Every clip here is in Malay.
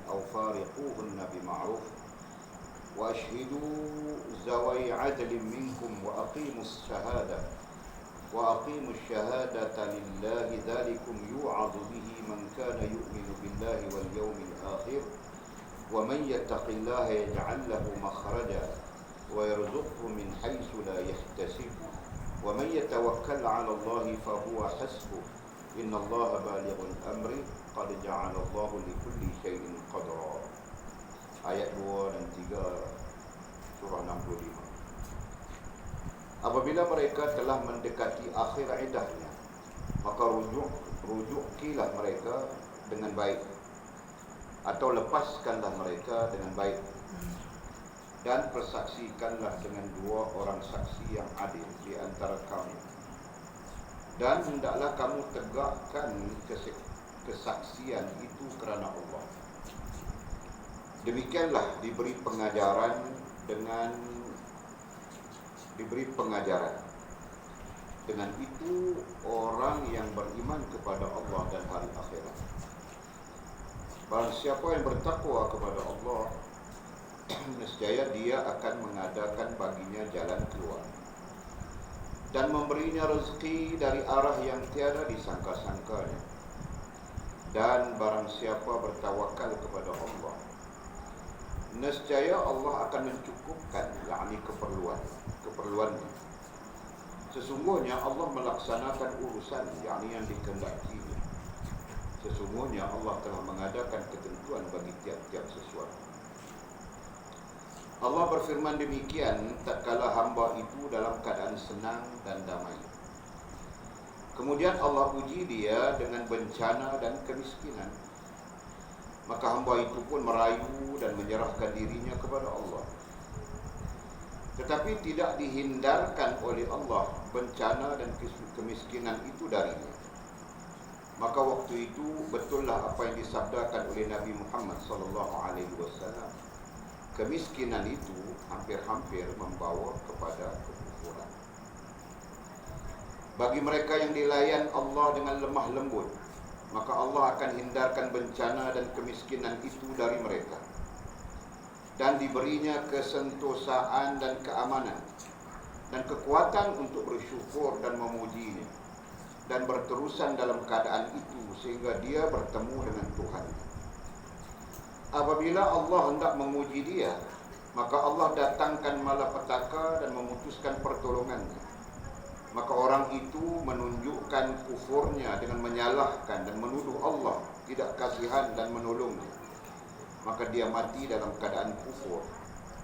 أو فارقوهن بمعروف وأشهدوا ذوي عدل منكم وأقيموا الشهادة لله ذلكم يوعظ به من كان يؤمن بالله واليوم الآخر ومن يتق الله يجعل له مخرجا ويرزقه من حيث لا يحتسب ومن يتوكل على الله فهو حسبه إن الله بالغ الأمر قد جعل الله لكل شيء قدرا. Ayat 2 dan 3 surah 65. Apabila mereka telah mendekati akhir iddahnya, maka rujukilah mereka dengan baik, atau lepaskanlah mereka dengan baik, dan persaksikanlah dengan 2 orang saksi yang adil di antara kamu. Dan hendaklah kamu tegakkan kesaksian itu kerana Allah. Demikianlah diberi pengajaran. Dengan itu orang yang beriman kepada Allah dan hari akhirat. Barang siapa yang bertakwa kepada Allah, nescaya dia akan mengadakan baginya jalan keluar dan memberinya rezeki dari arah yang tiada disangka-sangkanya. Dan barang siapa bertawakal kepada Allah, nescaya Allah akan mencukupkan, yakni keperluannya. Sesungguhnya Allah melaksanakan urusan, yakni yang dikehendakinya. Sesungguhnya Allah telah mengadakan ketentuan bagi tiap-tiap sesuatu. Allah berfirman demikian tatkala hamba itu dalam keadaan senang dan damai. Kemudian Allah uji dia dengan bencana dan kemiskinan. Maka hamba itu pun merayu dan menyerahkan dirinya kepada Allah. Tetapi tidak dihindarkan oleh Allah bencana dan kemiskinan itu darinya. Maka waktu itu betullah apa yang disabdakan oleh Nabi Muhammad SAW. Kemiskinan itu hampir-hampir membawa kepada kekufuran. Bagi mereka yang dilayan Allah dengan lemah lembut, maka Allah akan hindarkan bencana dan kemiskinan itu dari mereka, dan diberinya kesentosaan dan keamanan dan kekuatan untuk bersyukur dan memujinya, dan berterusan dalam keadaan itu sehingga dia bertemu dengan Tuhan. Apabila Allah hendak menguji dia, maka Allah datangkan malapetaka dan memutuskan pertolongannya. Maka orang itu menunjukkan kufurnya dengan menyalahkan dan menuduh Allah tidak kasihan dan menolongnya. Maka dia mati dalam keadaan kufur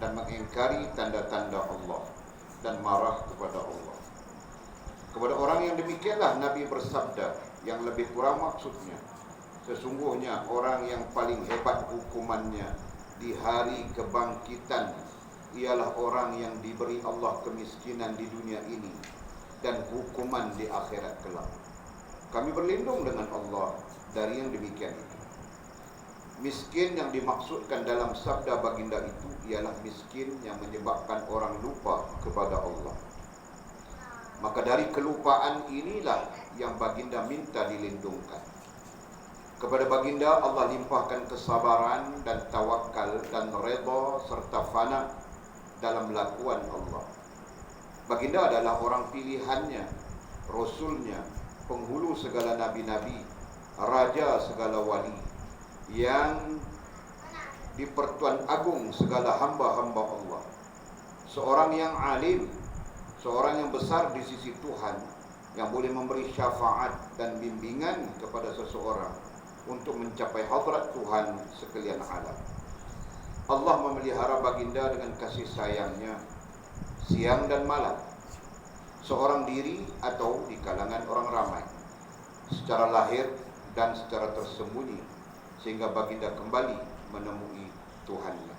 dan mengingkari tanda-tanda Allah dan marah kepada Allah. Kepada orang yang demikianlah Nabi bersabda, yang lebih kurang maksudnya, sesungguhnya orang yang paling hebat hukumannya di hari kebangkitan ialah orang yang diberi Allah kemiskinan di dunia ini dan hukuman di akhirat kelak. Kami berlindung dengan Allah dari yang demikian itu. Miskin yang dimaksudkan dalam sabda baginda itu ialah miskin yang menyebabkan orang lupa kepada Allah. Maka dari kelupaan inilah yang baginda minta dilindungkan. Kepada baginda Allah limpahkan kesabaran dan tawakal dan redha serta fana dalam lakuan Allah. Baginda adalah orang pilihannya, Rasulnya, penghulu segala nabi-nabi, raja segala wali, yang dipertuan agung segala hamba-hamba Allah. Seorang yang alim, seorang yang besar di sisi Tuhan, yang boleh memberi syafaat dan bimbingan kepada seseorang untuk mencapai hadrat Tuhan sekalian alam. Allah memelihara baginda dengan kasih sayangnya siang dan malam, seorang diri atau di kalangan orang ramai, secara lahir dan secara tersembunyi, sehingga baginda kembali menemui Tuhannya.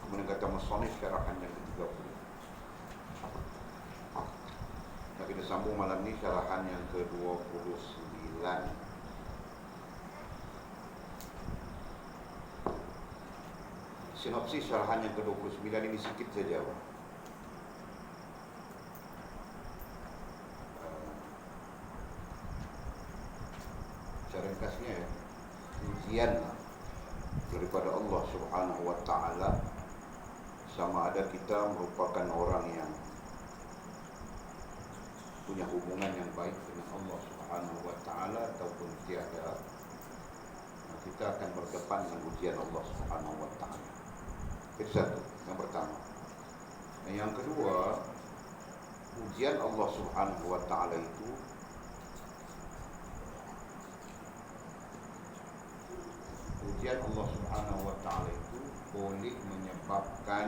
Kemudian kata musannif syarahan yang ke-30. Nah, kita sambung malam ni syarahan yang ke-29. Sinopsis syarahan yang ke-29 ini sikit saja. Cara ringkasnya ujian daripada Allah Subhanahu wa taala, sama ada kita merupakan orang yang punya hubungan yang baik dengan Allah Subhanahu wa taala ataupun tiada, kita akan berdepan dengan ujian Allah Subhanahu wa taala. Itu satu, yang pertama. Dan yang kedua, ujian Allah Subhanahu wa taala itu boleh menyebabkan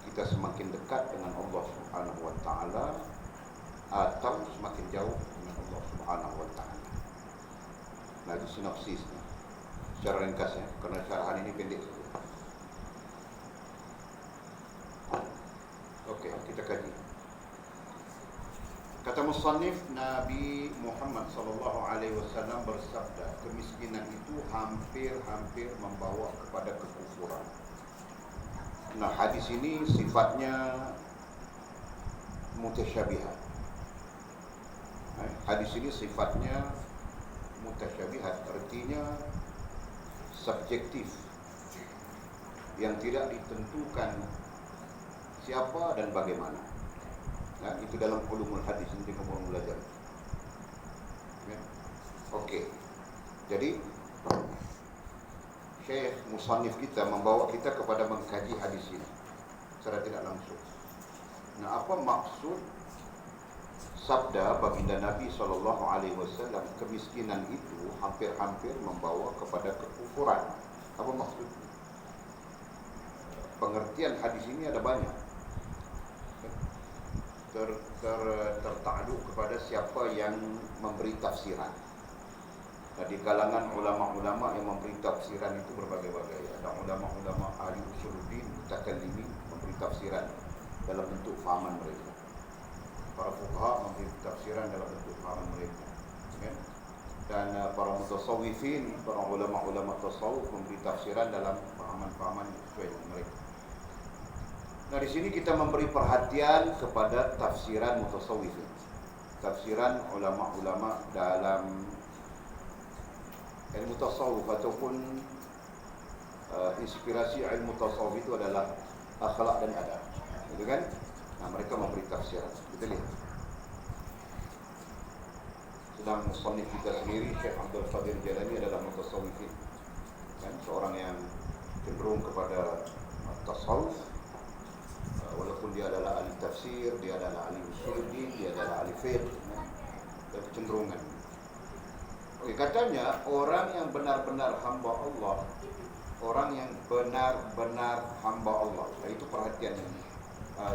kita semakin dekat dengan Allah Subhanahu wa taala atau semakin jauh dengan Allah Subhanahu wa taala. Nah, itu sinopsisnya secara ringkas ya, karena syarahan ini pendek. Okey, kita kaji. Kata musannif, Nabi Muhammad sallallahu alaihi wasallam bersabda, kemiskinan itu hampir-hampir membawa kepada kekufuran. Nah, hadis ini sifatnya mutasyabihat. Hadis ini sifatnya mutasyabihat, artinya subjektif, yang tidak ditentukan siapa dan bagaimana. Nah, itu dalam ulumul hadis, nanti kamu belajar. Ya. Okey. Jadi Syekh musannif kita membawa kita kepada mengkaji hadis ini secara tidak langsung. Nah, apa maksud sabda baginda Nabi SAW, kemiskinan itu hampir-hampir membawa kepada kekufuran? Apa maksudnya? Pengertian hadis ini ada banyak. Tertakluk kepada siapa yang memberi tafsiran. Nah, di kalangan ulama-ulama yang memberi tafsiran itu berbagai-bagai. Ada ulama-ulama ahli usuluddin, mutakallimin, memberi tafsiran dalam bentuk fahaman mereka. Para fuqaha memberi tafsiran dalam bentuk fahaman mereka. Dan para mutasawwifin, para ulama-ulama tasawuf memberi tafsiran dalam fahaman-fahaman sesuai dengan mereka. Nah, di sini kita memberi perhatian kepada tafsiran mutasawwifin, tafsiran ulama-ulama dalam ilmu tasawuf ataupun inspirasi ilmu tasawuf itu adalah akhlak dan adab, gitu kan? Nah, mereka memberi tafsiran. Kita lihat. Sedang musannif kita sendiri, Syekh Abdul Qadir Jalani, adalah mutasawwifin, kan? Seorang yang cenderung kepada tasawuf. Walaupun dia adalah ahli tafsir, dia adalah ahli usuluddin, dia adalah ahli fiqh, dan kecenderungan. Oke, katanya orang yang benar-benar hamba Allah, orang yang benar-benar hamba Allah, nah, itu perhatian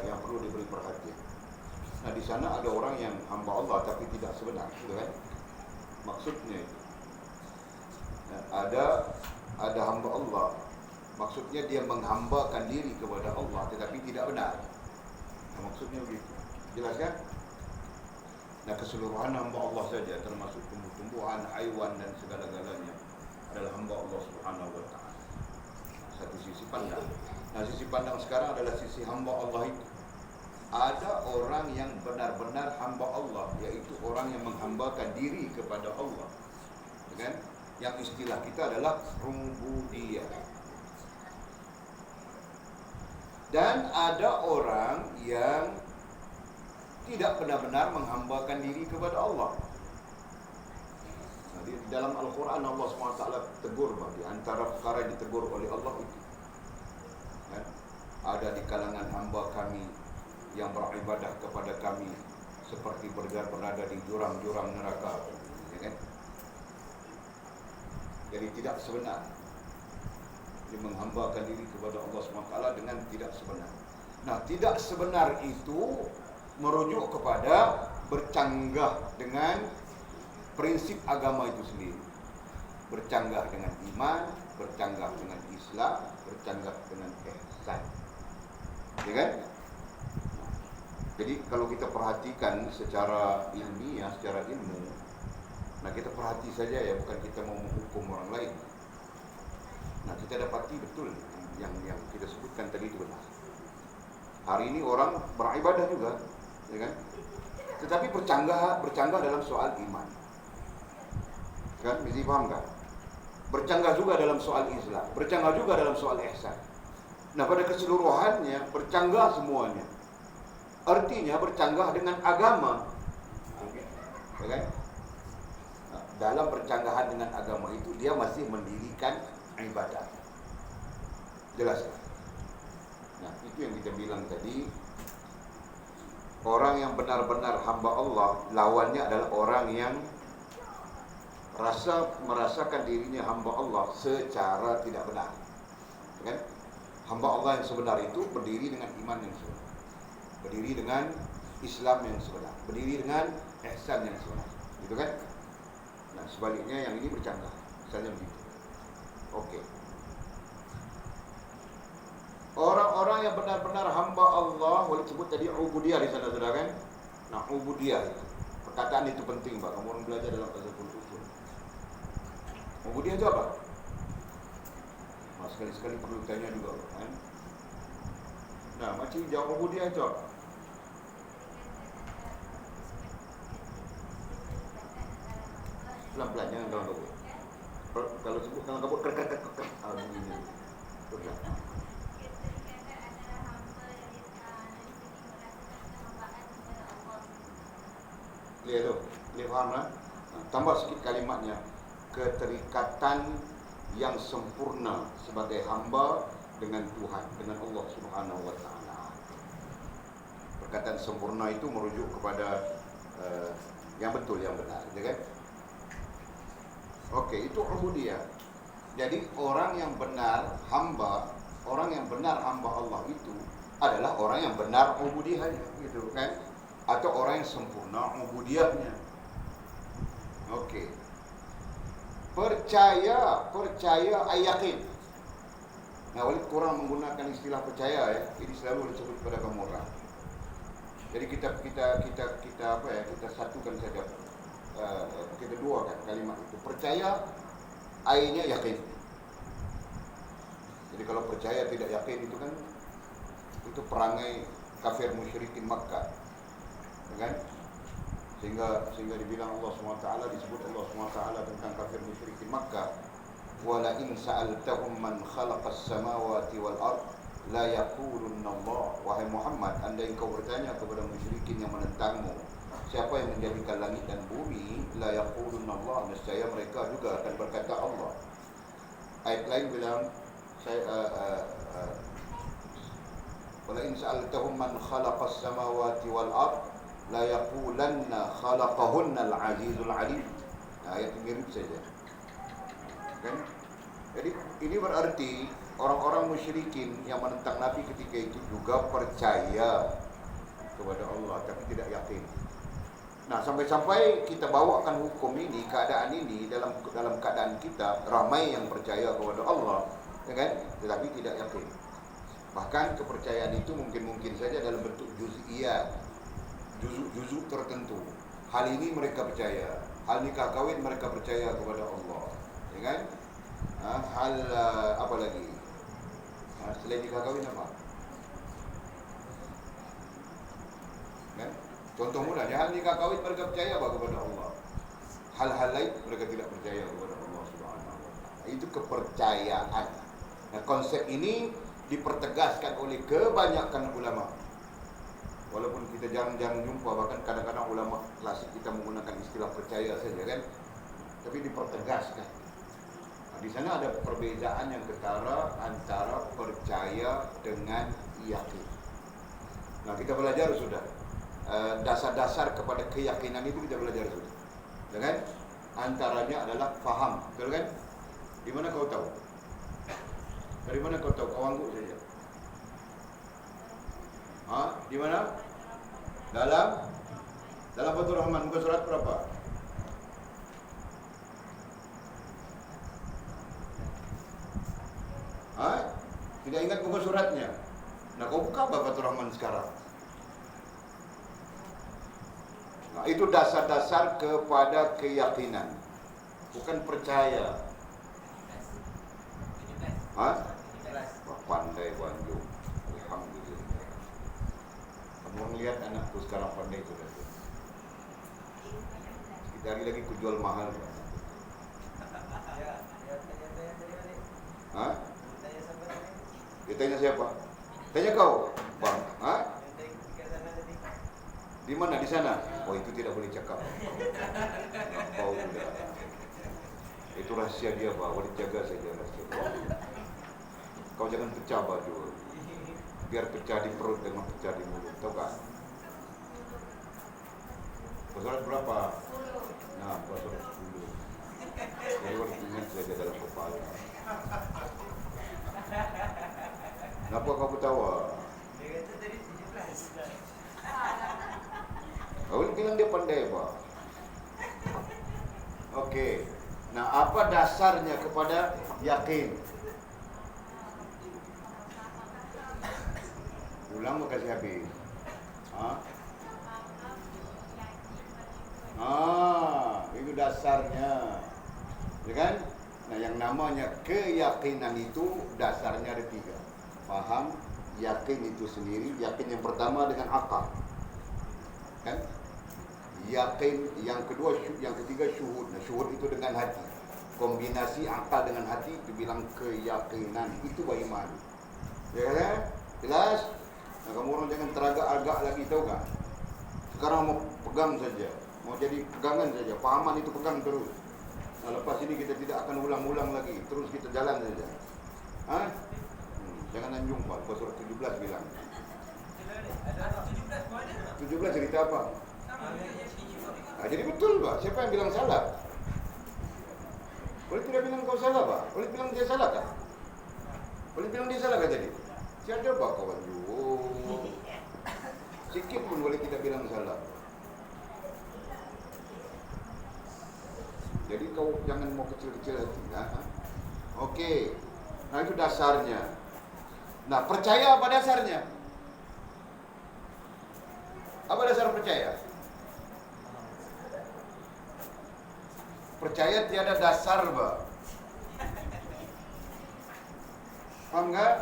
yang perlu diberi perhatian. Nah, di sana ada orang yang hamba Allah tapi tidak sebenar, gitu kan? Maksudnya itu. Nah, ada hamba Allah, maksudnya dia menghambakan diri kepada Allah tetapi tidak benar. Nah, maksudnya begitu. Jelas kan? Nah, keseluruhan hamba Allah saja, termasuk tumbuh-tumbuhan, haiwan dan segala-galanya, adalah hamba Allah Subhanahu wa taala. Satu sisi pandang. Nah, sisi pandang sekarang adalah sisi hamba Allah itu. Ada orang yang benar-benar hamba Allah, yaitu orang yang menghambakan diri kepada Allah. Kan? Yang istilah kita adalah rububiyah. Dan ada orang yang tidak benar-benar menghambakan diri kepada Allah. Nah, di dalam Al-Quran Allah SWT tegur, di antara perkara yang ditegur oleh Allah itu, kan? Ada di kalangan hamba kami yang beribadah kepada kami seperti berada di jurang-jurang neraka, ya kan? Jadi tidak sebenar. Dia menghambakan diri kepada Allah SWT dengan tidak sebenar. Nah, tidak sebenar itu merujuk kepada bercanggah dengan prinsip agama itu sendiri. Bercanggah dengan iman, bercanggah dengan Islam, bercanggah dengan ihsan. Ya kan? Jadi kalau kita perhatikan secara ilmiah, secara ilmu, nah kita perhati saja ya, bukan kita mau menghukum orang lain. Nah, kita dapati betul yang kita sebutkan tadi itu benar. Hari ini orang beribadah juga, ya kan? Tetapi bercanggah dalam soal iman. Kan, mesti paham kan? bercanggah juga dalam soal Islam, bercanggah juga dalam soal ihsan. Nah, pada keseluruhannya bercanggah semuanya. Artinya bercanggah dengan agama. Ya kan? Nah, dalam bercanggahan dengan agama itu dia masih mendirikan ibadah. Jelas? Nah, itu yang kita bilang tadi. Orang yang benar-benar hamba Allah, lawannya adalah orang yang merasakan dirinya hamba Allah secara tidak benar. Ya kan? Hamba Allah yang sebenar itu berdiri dengan iman yang sebenar, berdiri dengan Islam yang sebenar, berdiri dengan ihsan yang sebenar, gitu kan? Nah, sebaliknya yang ini bercanggah, misalnya begitu. Oke. Orang-orang yang benar-benar hamba Allah, boleh sebut tadi ubudiyah di sana, saudara kan? Nah, ubudiyah itu, perkataan itu penting, Pak. Kamu orang belajar dalam tasawuf usul. Ubudiyah itu apa? Nah, sekali-sekali perlu tanya juga, kan? Nah, macam jawab ubudiyah itu apa? Pelan-pelan, jangan dalam kabut. Kalau sebut dalam kabut, begini. Pelan. Lihat tu, lihat faham lah. Tambah sikit kalimatnya, keterikatan yang sempurna sebagai hamba dengan Tuhan, dengan Allah Subhanahu Wa Taala. Perkataan sempurna itu merujuk kepada yang betul, yang benar, ya kan? Okey, itu ubudiyah. Jadi orang yang benar hamba, orang yang benar hamba Allah itu adalah orang yang benar ubudiyahnya, gitu kan? Atau orang yang sempurna ubudiyahnya. Okey. Percaya yakin. Nah, Walid kurang menggunakan istilah percaya ya. Ini selalu disebut kepada kamu orang. Jadi kita apa ya? Kita satukan saja. Kita duakan kalimat itu. Percaya I-nya yakin. Jadi kalau percaya tidak yakin itu kan itu perangai kafir musyrikin Makkah. Kan? Sehingga dibilang Allah SWT, disebut Allah SWT tentang kafir musyrikin Makkah, wala in sa'altahum man khalaqas samawati wal ard la yaqulunna Allah. Wahai Muhammad, andai engkau bertanya kepada musyrikin yang menentangmu, siapa yang menjadikan langit dan bumi, la yaqulunna Allah, nescaya mereka juga akan berkata Allah. Ayat lain bilang wala in sa'altahum man khalaqas samawati wal ard la yaqulanna khalaqahunna al-azizul alim. Ayat mirip saja. Kan? Jadi ini berarti orang-orang musyrikin yang menentang Nabi ketika itu juga percaya kepada Allah tapi tidak yakin. Nah, sampai-sampai kita bawakan hukum ini, keadaan ini dalam keadaan kita ramai yang percaya kepada Allah, ya kan? Tetapi tidak yakin. Bahkan kepercayaan itu mungkin saja dalam bentuk juz'iyat, juzuk tertentu. Hal ini mereka percaya. Hal nikah kahwin mereka percaya kepada Allah, ya kan? Hal apa lagi? Selain nikah kahwin apa? Kan? Contoh mudah, hal nikah kahwin mereka percaya kepada Allah. Hal-hal lain mereka tidak percaya kepada Allah Subhanahu Wa Taala. Itu kepercayaan. Nah, konsep ini dipertegaskan oleh kebanyakan ulama. Walaupun kita jarang-jarang jumpa, bahkan kadang-kadang ulama klasik kita menggunakan istilah percaya saja kan, tapi dipertegaskan. Nah, di sana ada perbezaan yang ketara antara percaya dengan yakin. Nah, kita belajar sudah dasar-dasar kepada keyakinan itu kita belajar sudah, ya kan? Antaranya adalah faham, betul kan? Di mana kau tahu? Dari mana kau tahu? Kau angguk saja. Di mana? Dalam Fathur Rahman, muka surat berapa? Tidak ingat muka suratnya? Nah, kau buka apa Fathur Rahman sekarang? Nah, itu dasar-dasar kepada keyakinan, bukan percaya. Pandai Banyu. Alhamdulillah. Kamu lihat anakku sekarang pandai sudah. Sekali lagi ku jual mahal. Dia tanya siapa? Tanya kau, bang. Ha? Di mana? Di sana? Oh, itu tidak boleh cakap. Kau sudah. Itu rahasia dia, Pak. Boleh jaga saja rahasia dia. Kau jangan pecah baju. Biar pecah di perut dengan pecah di mulut. Tahu tak? Pasal berapa? Nah, pasal 10. Jadi harus ingat saja dalam kepala. Kenapa kau ketawa? Dia kata tadi 17. Kau bilang dia pandai, Pak. Okey. Nah, apa dasarnya kepada yakin? Ulang mau kasih habis. Itu dasarnya. Ya kan? Nah, yang namanya keyakinan itu dasarnya ada 3. Faham, yakin itu sendiri. Yakin yang pertama dengan akal. Kan? Yakin yang kedua, yang ketiga syuhud. Nah, syuhud itu dengan hati. Kombinasi akal dengan hati dibilang keyakinan. Itu iman. Ya kan? Jelas? Nah, kamu orang jangan teragak-agak lagi, tahu tak? Sekarang mau pegang saja. Mau jadi pegangan saja. Pahaman itu pegang terus. Nah, lepas ini kita tidak akan ulang-ulang lagi. Terus kita jalan saja. Jangan anjung, Pak. Lepas surat 17 bilang. Ada 17 mana? 17 cerita apa? Sama. Jadi betul, Pak. Siapa yang bilang salah? Boleh tidak bilang kau salah, Pak? Boleh bilang dia salah tak? Boleh bilang dia salah tak tadi? Siapa, Pak, kawan? Sikit pun boleh tidak bilang salah. Jadi kau jangan mau kecil-kecil hati. Okey. Nah, itu dasarnya. Nah, percaya apa dasarnya? Apa dasar percaya? Percaya tiada dasar, Pak. Faham tak?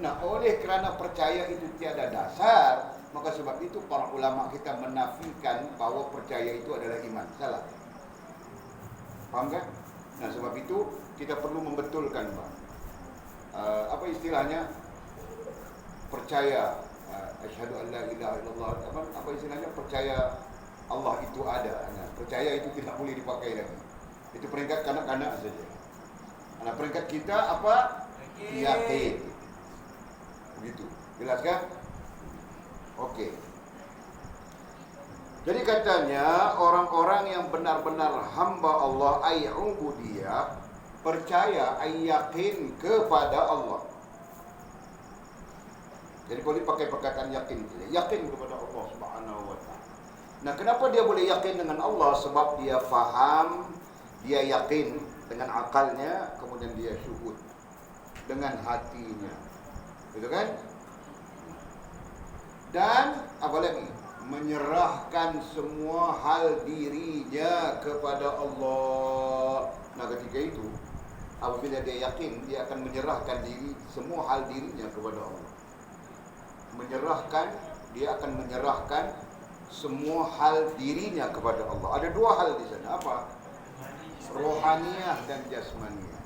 Nah, oleh kerana percaya itu tiada dasar, maka sebab itu para ulama kita menafikan bahawa percaya itu adalah iman. Salah. Faham tak? Nah, sebab itu kita perlu membetulkan, Pak. Apa istilahnya? Percaya. Asyhadu an la ilaha illallah. Apa istilahnya? Percaya Allah itu ada. Nah, percaya itu tidak boleh dipakai lagi. Itu peringkat kanak-kanak saja. Nah, peringkat kita apa? Yakin. Begitu. Jelas kan? Okey. Jadi katanya orang-orang yang benar-benar hamba Allah ayyubudiyah, percaya, yakin kepada Allah. Jadi boleh pakai perkataan yakin. Yakin kepada Allah Subhanahu wa taala. Nah, kenapa dia boleh yakin dengan Allah? Sebab dia faham, dia yakin dengan akalnya, kemudian dia syuhud dengan hatinya. Betul kan? Dan apa lagi? Menyerahkan semua hal dirinya kepada Allah. Nah, ketika itu apabila dia yakin, dia akan menyerahkan diri, semua hal dirinya kepada Allah. Dia akan menyerahkan semua hal dirinya kepada Allah. Ada 2 hal di sana. Apa? Rohaniyah dan jasmaniyah.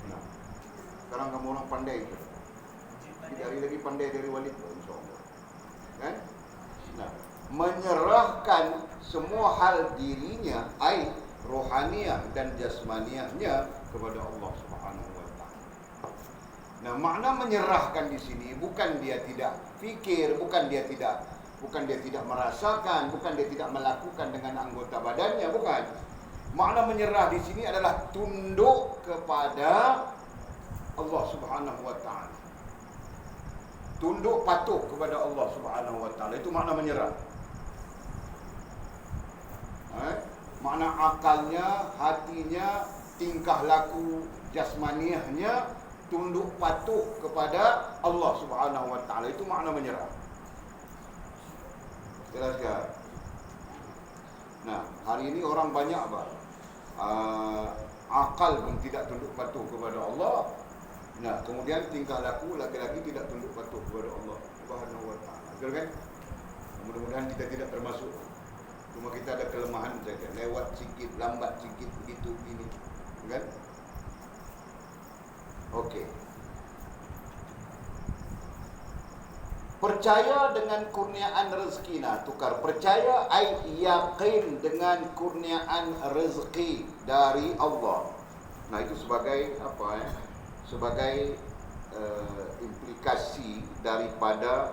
Nah, sekarang kamu orang pandai. Tidak hari lagi pandai dari Walid, insyaAllah. Kan? Nah, menyerahkan semua hal dirinya, rohaniyah dan jasmaniyahnya kepada Allah Subhanahu wa taala. Nah, makna menyerahkan di sini bukan dia tidak fikir, bukan dia tidak merasakan, bukan dia tidak melakukan dengan anggota badannya, bukan. Makna menyerah di sini adalah tunduk kepada Allah Subhanahu wa taala. Tunduk patuh kepada Allah Subhanahu wa taala. Itu makna menyerah. Makna akalnya, hatinya, tingkah laku jasmaniahnya tunduk patuh kepada Allah Subhanahu wa taala. Itu makna menyerah. Jelas tak? Nah, hari ini orang banyak akal pun tidak tunduk patuh kepada Allah. Nah, kemudian tingkah laku laki-laki tidak tunduk patuh kepada Allah Subhanahu wa taala. Betul kan? Mudah-mudahan kita tidak termasuk. Cuma kita ada kelemahan saja, lewat sikit, lambat sikit, begitu begini. Kan? Okey. Percaya dengan kurniaan rezeki. Nah, tukar. Percaya ai yakin dengan kurniaan rezeki dari Allah. Nah, itu sebagai apa ya? Sebagai implikasi daripada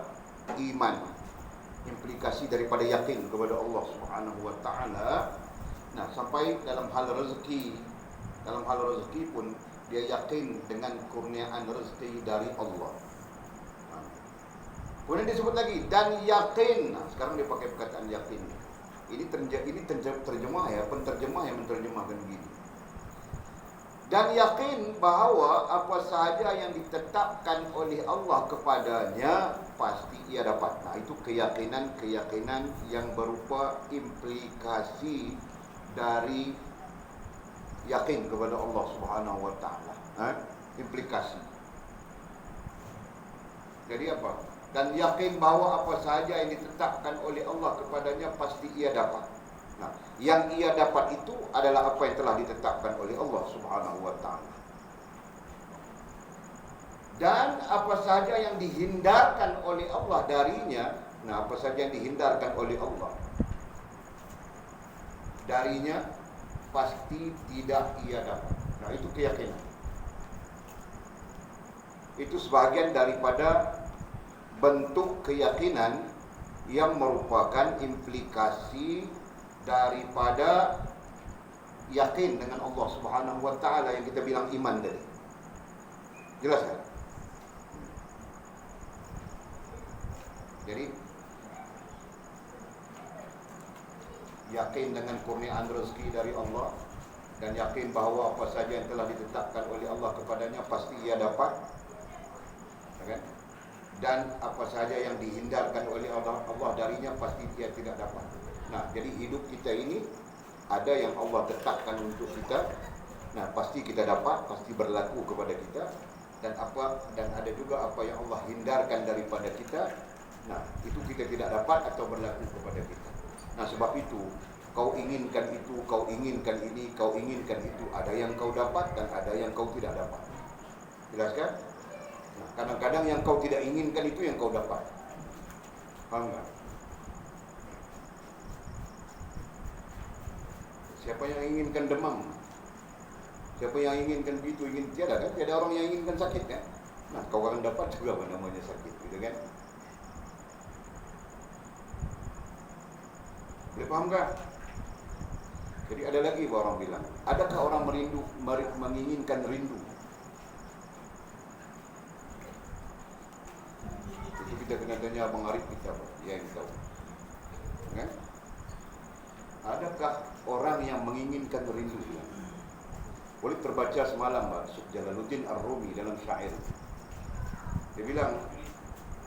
iman, implikasi daripada yakin kepada Allah Subhanahu wa taala. Nah, sampai dalam hal rezeki pun dia yakin dengan kurniaan rezeki dari Allah. Kemudian disebut lagi dan yakin. Nah, sekarang dia pakai perkataan yakin. Ini terjemah ya, penterjemah yang menerjemahkan begini. Dan yakin bahawa apa sahaja yang ditetapkan oleh Allah kepadanya pasti ia dapat. Nah, itu keyakinan yang berupa implikasi dari yakin kepada Allah Subhanahu wa taala. Implikasi. Jadi apa? Dan yakin bahawa apa sahaja yang ditetapkan oleh Allah kepadanya pasti ia dapat. Nah, yang ia dapat itu adalah apa yang telah ditetapkan oleh Allah Subhanahu wa taala. Dan apa sahaja yang dihindarkan oleh Allah darinya, nah apa sahaja yang dihindarkan oleh Allah darinya pasti tidak ia dapat. Nah, itu keyakinan. Itu sebahagian daripada bentuk keyakinan yang merupakan implikasi daripada yakin dengan Allah Subhanahu wa taala yang kita bilang iman tadi. Jelas kan? Jadi yakin dengan kurniaan rezeki dari Allah dan yakin bahawa apa saja yang telah ditetapkan oleh Allah kepadanya pasti ia dapat. Kan? Dan apa saja yang dihindarkan oleh Allah darinya pasti ia tidak dapat. Nah, jadi hidup kita ini ada yang Allah tetapkan untuk kita. Nah, pasti kita dapat, pasti berlaku kepada kita. Dan ada juga apa yang Allah hindarkan daripada kita. Nah, itu kita tidak dapat atau berlaku kepada kita. Nah, sebab itu kau inginkan itu, kau inginkan ini, kau inginkan itu. Ada yang kau dapat dan ada yang kau tidak dapat. Jelas kan? Nah, kadang-kadang yang kau tidak inginkan itu yang kau dapat. Faham tak? Siapa yang inginkan demam? Siapa yang inginkan begitu, ingin tiada kan? Tiada orang yang inginkan sakit kan? Nah, kau akan dapat juga apa namanya sakit, gitu kan? Boleh faham tak? Jadi ada lagi orang bilang, adakah orang menginginkan rindu? Itu kita kena tanya Abang Arif kita, dia yang tahu. Kan? Adakah orang yang menginginkan rindu? Boleh terbaca semalam Syekh Jalaluddin Ar-Rumi dalam syair. Dia bilang,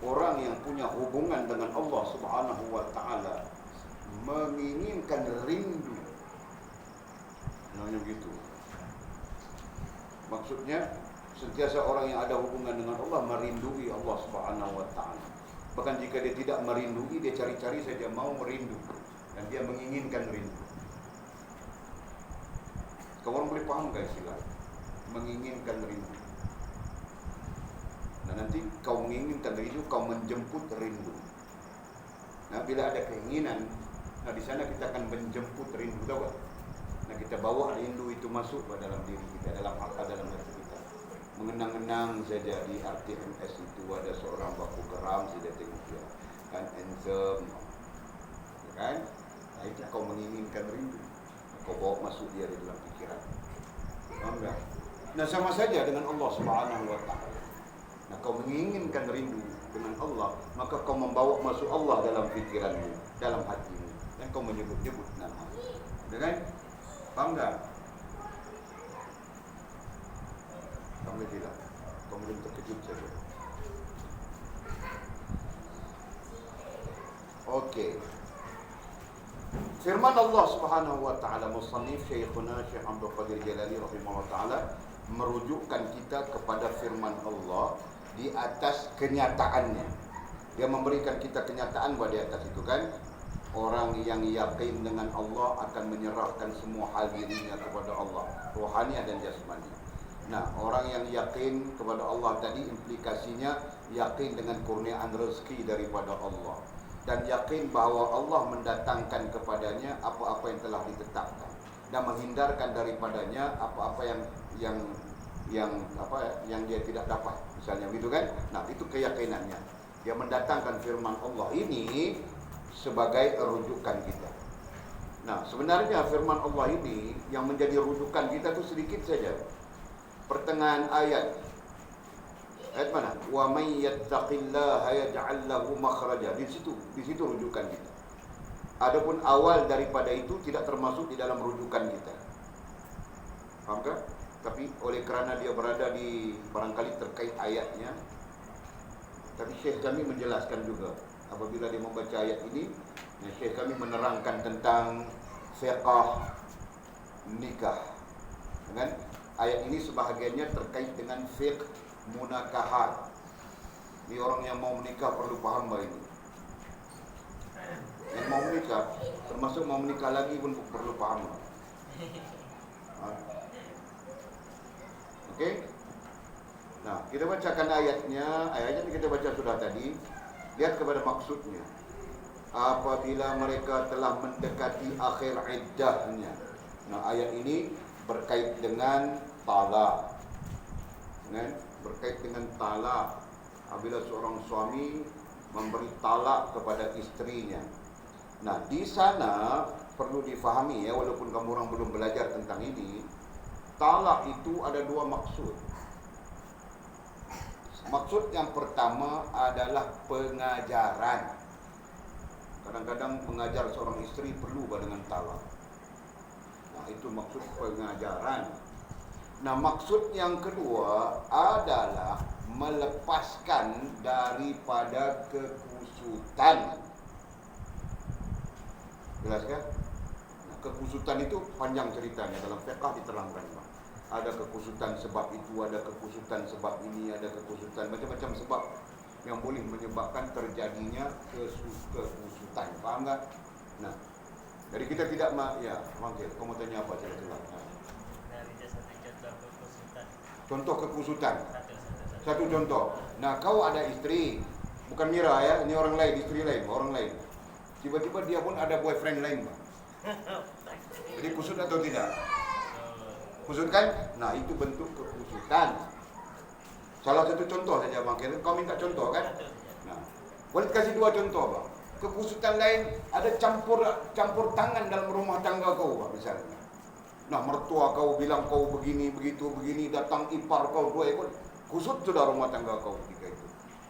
orang yang punya hubungan dengan Allah Subhanahu wa taala menginginkan rindu. Namanya begitu. Maksudnya sentiasa orang yang ada hubungan dengan Allah merindui Allah Subhanahu wa taala. Bahkan jika dia tidak merindui, dia cari-cari saja mau merindu dan dia menginginkan rindu. Kau orang boleh faham guys istilah menginginkan rindu. Nah, nanti kau menginginkan rindu, kau menjemput rindu. Nah, bila ada keinginan, nah di sana kita akan menjemput rindu, tahu tak? Nah, kita bawa rindu itu masuk ke dalam diri kita, dalam akal, dalam hati kita. Mengenang-enang saja di RTMS itu ada seorang baku geram, saya tengok dia kan handsome, kan? Nah, itu kau menginginkan rindu, kau bawa masuk dia di dalam pikiran. Faham tak? Nah, sama saja dengan Allah Subhanahu wa taala. Nah, kau menginginkan rindu dengan Allah, maka kau membawa masuk Allah dalam pikiranmu, dalam hatimu, dan kau menyebut-nyebut nama. Betul kan? Faham tak? Kamu tidak. Kau mungkin terkejut saja. Okey. Firman Allah Subhanahu wa taala, musannif Syekhuna Syekh Abdul Qadir Jalali rahimahullah taala merujukkan kita kepada firman Allah di atas kenyataannya. Dia memberikan kita kenyataan bahwa di atas itu kan orang yang yakin dengan Allah akan menyerahkan semua hal dirinya kepada Allah, rohani dan jasmani. Nah, orang yang yakin kepada Allah tadi implikasinya yakin dengan kurniaan rezeki daripada Allah dan yakin bahawa Allah mendatangkan kepadanya apa-apa yang telah ditetapkan dan menghindarkan daripadanya apa-apa yang dia tidak dapat, misalnya begitu kan. Nah, itu keyakinannya. Dia mendatangkan firman Allah ini sebagai rujukan kita. Nah, sebenarnya firman Allah ini yang menjadi rujukan kita itu sedikit saja. Pertengahan ayat mana? Wa may yattaqillaha yaj'al lahu makhraja. Di situ rujukan kita. Adapun awal daripada itu tidak termasuk di dalam rujukan kita. Faham tak? Tapi oleh kerana dia berada di barangkali terkait ayatnya, tapi Syekh kami menjelaskan juga apabila dia membaca ayat ini, Syekh kami menerangkan tentang fiqh nikah. Kan? Ayat ini sebahagiannya terkait dengan fiqh munakahat. Ini orang yang mau menikah perlu faham bahawa ini. Yang mau menikah, termasuk mau menikah lagi pun perlu faham. Okey. Nah, kita bacakan ayatnya. Ayatnya kita baca sudah tadi. Lihat kepada maksudnya. Apabila mereka telah mendekati akhir iddahnya. Nah, ayat ini berkait dengan talak. Berkait dengan talak. Apabila seorang suami memberi talak kepada istrinya. Nah, di sana perlu difahami ya, walaupun kamu orang belum belajar tentang ini, talak itu ada dua maksud. Maksud yang pertama adalah pengajaran. Kadang-kadang mengajar seorang istri perlu dengan talak. Nah, itu maksud pengajaran. Nah, maksud yang kedua adalah melepaskan daripada kekusutan. Jelas kan? Nah, kekusutan itu panjang ceritanya, dalam fiqh diterangkan. Ada kekusutan sebab itu, ada kekusutan sebab ini, ada kekusutan, macam-macam sebab yang boleh menyebabkan terjadinya kekusutan. Faham tak? Nah, jadi kita tidak ya, Mangkir, kamu tanya apa celah-celah? Contoh kekusutan. Satu contoh. Nah, kau ada istri, bukan Mira ya, ini orang lain, istri lain, orang lain. Tiba-tiba dia pun ada boyfriend lain, Bang. Jadi kusut atau tidak? Kusut kan? Nah, itu bentuk kekusutan. Salah satu contoh saja, Bang. Kau minta contoh kan? Nah, boleh kasih dua contoh, Bang. Kekusutan lain ada campur tangan dalam rumah tangga kau, Bang, misalnya. Nah, mertua kau bilang kau begini, begitu, begini, datang ipar kau dua ekor. Kusut sudah rumah tangga kau ketika itu.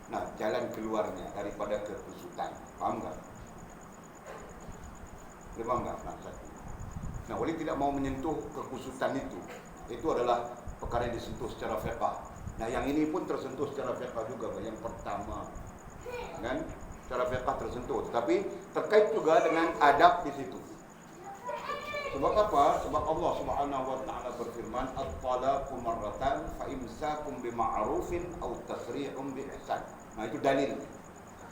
Nah, jalan keluarnya daripada kekusutan. Faham tak? Dia faham tak? Nah, wali tidak mau menyentuh kekusutan itu. Itu adalah perkara yang disentuh secara fiqh. Nah, yang ini pun tersentuh secara fiqh juga. Yang pertama, kan? Secara fiqh tersentuh. Tapi terkait juga dengan adab di situ. Sebab apa? Sebab Allah Subhanahu wa taala berfirman, "At-talaqu marratan fa imsakum bima'rufin aw tasrihum bi ihsan." Nah, itu dalil.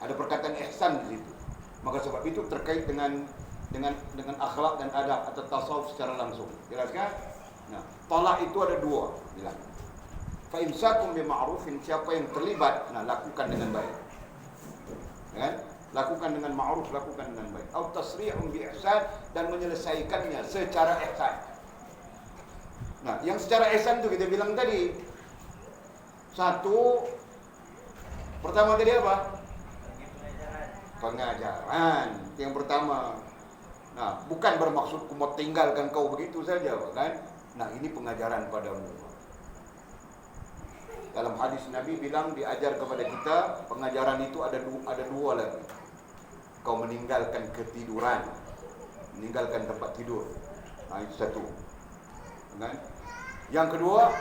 Ada perkataan ihsan di situ. Maka sebab itu terkait dengan akhlak dan adab atau tasawuf secara langsung. Jelas kan? Nah, talak itu ada dua, bilang. Fa imsakum bima'rufin, siapa yang terlibat, nah lakukan dengan baik. Kan? Lakukan dengan ma'ruf, lakukan dengan baik. Au tasrihum bi ihsan, dan menyelesaikannya secara ihsan. Nah, yang secara ihsan itu kita bilang tadi. Satu, pertama tadi apa? Pengajaran. Yang pertama. Nah, bukan bermaksud ku mau tinggalkan kau begitu saja, kan? Nah, ini pengajaran padamu. Dalam hadis Nabi bilang, diajar kepada kita, pengajaran itu ada dua lagi. Kau meninggalkan ketiduran, meninggalkan tempat tidur. Nah, itu satu. Kan? Yang kedua,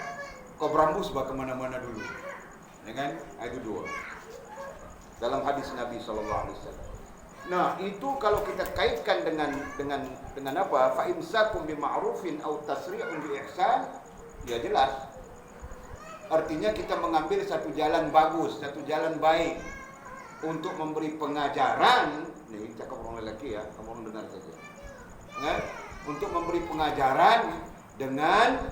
kau berambus ke mana-mana dulu. Ya kan? Nah, itu dua. Dalam hadis Nabi SAW. Nah, itu kalau kita kaitkan dengan apa? Fa imsakum bima'rufin aw tasrihun bi ihsan, ya jelas. Artinya kita mengambil satu jalan bagus, satu jalan baik untuk memberi pengajaran. Nih, cakap orang lelaki ya, kamu orang dengar saja. Nah, untuk memberi pengajaran dengan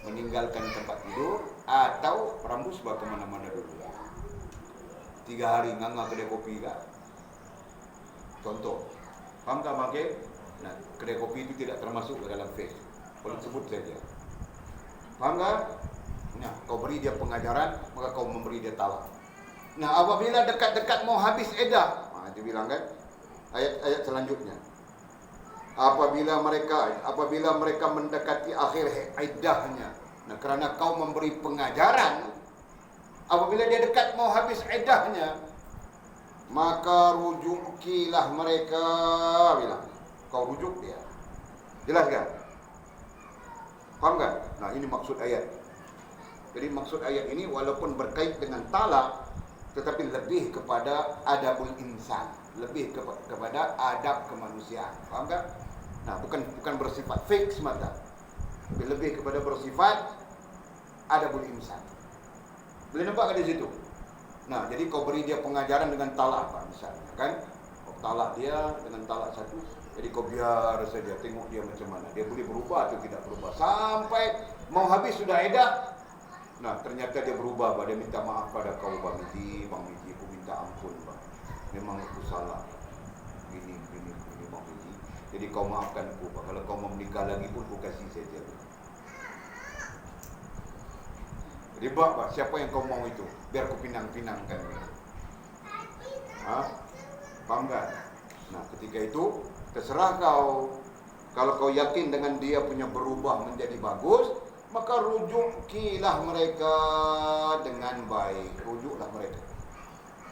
meninggalkan tempat tidur atau rambus bah kemana-mana dulu. 3 hari nganga kedai kopi kah? Contoh, faham tak bangke? Nah, kedai kopi itu tidak termasuk ke dalam fiqh. Boleh sebut saja. Faham tak? Nah, kau beri dia pengajaran, maka kau memberi dia talak. Nah, apabila dekat-dekat mau habis edah, dia bilang kan, ayat-ayat selanjutnya. Apabila mereka mendekati akhir iddahnya. Nah, kerana kau memberi pengajaran, apabila dia dekat mau habis iddahnya, maka rujukilah mereka, bilang. Kau rujuk dia. Jelas kan? Faham kan? Nah, ini maksud ayat. Jadi maksud ayat ini walaupun berkait dengan talak, tetapi lebih kepada adabul insan, lebih kepada adab kemanusiaan. Faham tak? Nah, bukan bersifat fake semata, tapi lebih kepada bersifat adabul insan. Boleh nampak di situ? Nah, jadi kau beri dia pengajaran dengan talak, Pak, misalnya kan? Kau talak dia dengan talak satu, jadi kau biar saja, tengok dia macam mana. Dia boleh berubah atau tidak berubah. Sampai mau habis sudah edah. Nah, ternyata dia berubah, Pak. Dia minta maaf pada kau, Bang Miji, aku minta ampun, Bang. Memang aku salah. Gini, Bang Miji. Jadi kau maafkan aku, Pak. Kalau kau mau menikah lagi pun, aku kasih saja. Jadi, Pak, siapa yang kau mau itu? Biar aku pinang-pinangkan. Faham kan? Nah, ketika itu, terserah kau. Kalau kau yakin dengan dia punya berubah menjadi bagus, maka rujukilah mereka dengan baik. Rujuklah mereka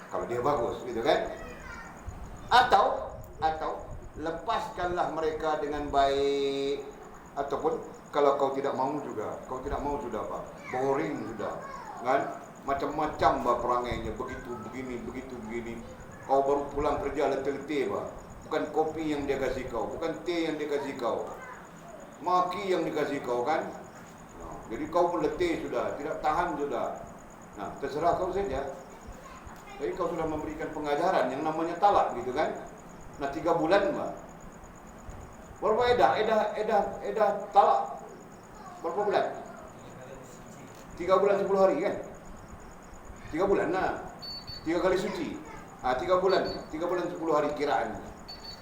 kalau dia bagus, gitu kan? Atau lepaskanlah mereka dengan baik. Ataupun kalau kau tidak mau sudah Pak. Boring sudah, kan? Macam-macam bah perangainya, begitu begini. Kau baru pulang kerja letih-letih, Pak. Bukan kopi yang dia kasih kau, bukan teh yang dia kasih kau, maki yang dikasih kau, kan? Jadi kau pun letih sudah, tidak tahan sudah. Nah, terserah kau saja. Jadi kau sudah memberikan pengajaran yang namanya talak, gitu kan? Nah, 3 bulan, Mbak. Berapa edah talak? Berapa bulan? 3 bulan 10 hari kan? 3 bulan, nah. 3 kali suci. 3 bulan 10 hari kiraan.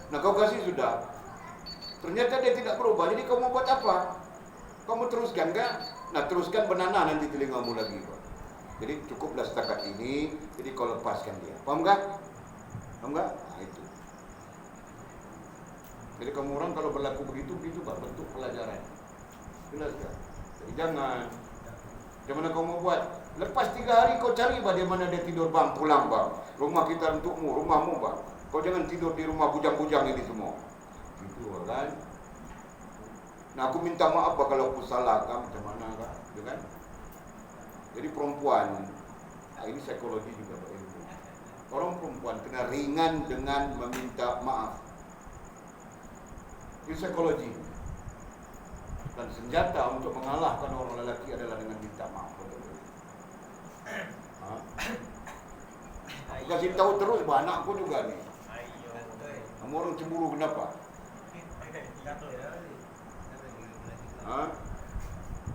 Nah, kau kasih sudah. Ternyata dia tidak berubah. Jadi kau mau buat apa? Kau mau teruskan kan? Nah, teruskan benana nanti telingamu lagi, Pak. Jadi cukuplah setakat ini. Jadi kau lepaskan dia. Paham tak? Nah, itu. Jadi kamu orang kalau berlaku begitu Pak, bentuk pelajaran. Jelas tak? Jadi jangan. Macam mana kau mau buat? Lepas 3 hari kau cari, Pak, di mana dia tidur, Bang. Pulang, Bang. Rumah kita untukmu, rumahmu, Bang. Kau jangan tidur di rumah bujang-bujang ini semua. Gitu kan? Nah, aku minta maaf kalau aku salah, kan? Macam mana, kan? Gitu kan? Jadi perempuan, ini psikologi juga, Pak. Orang perempuan kena ringan dengan meminta maaf. Ini psikologi. Dan senjata untuk mengalahkan orang lelaki adalah dengan minta maaf. Aku kasih tahu terus, Pak, anakku juga nih. Kamu orang cemburu kenapa?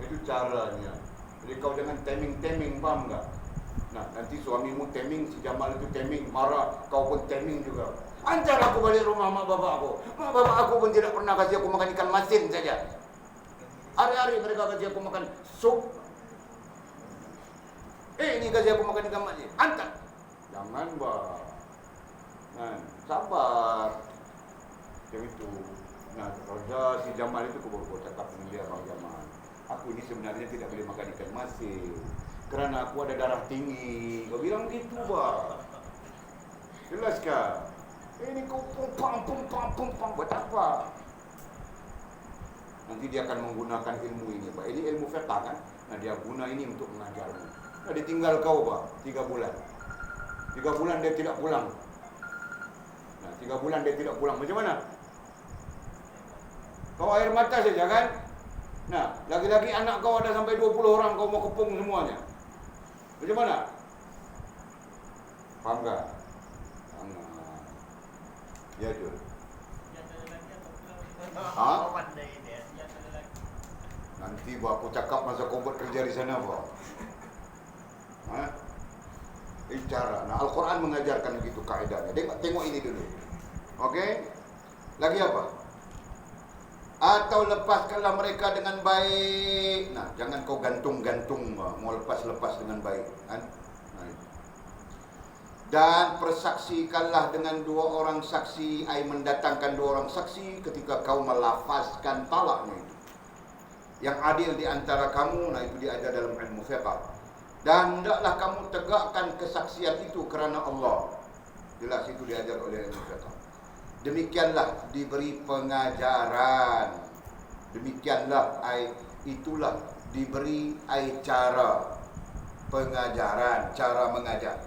Itu caranya. Jadi kau jangan teming-teming, paham tak? Nah, nanti suamimu teming, si Jamal itu teming, marah, kau pun teming juga. Antar aku balik rumah mak bapak aku. Mak bapak aku pun tidak pernah kasih aku makan ikan masin saja. Hari-hari mereka kasih aku makan sup. Ini kasih aku makan ikan masin. Antar. Jangan, Pak. Nah, sabar. Yang itu. Nah, kalau si Jamal itu aku cakap dengan dia, Bang Jamal. Aku ini sebenarnya tidak boleh makan ikan masin kerana aku ada darah tinggi. Kau bilang gitu, Pak. Jelas kan? Ini kau pumpang buat apa? Nanti dia akan menggunakan ilmu ini, Pak. Ini ilmu fiqh kan? Nah, dia guna ini untuk mengajarmu. Nah, dia tinggal kau, Pak, 3 bulan. 3 bulan dia tidak pulang. Nah, 3 bulan dia tidak pulang. Macam mana? Kau air mata saja kan? Nah, lagi-lagi anak kau ada sampai 20 orang, kau mau kepung semuanya. Macam mana? Faham tak? Ya, Jul. Nanti aku cakap masa kau buat kerja di sana apa? Cara. Nah, Al-Quran mengajarkan begitu kaedahnya. Tengok ini dulu. Okey? Lagi apa? Atau lepaskanlah mereka dengan baik. Nah, jangan kau gantung-gantung mau lepas-lepas dengan baik, kan? Nah, dan persaksikanlah dengan 2 orang saksi, ai mendatangkan 2 orang saksi ketika kau melafazkan talaknya itu. Yang adil di antara kamu, nah itu diajar dalam ilmu fiqh. Dan hendaklah kamu tegakkan kesaksian itu kerana Allah. Jelas itu diajar oleh ilmu fiqh. Demikianlah diberi pengajaran. Demikianlah itulah diberi cara pengajaran, cara mengajar.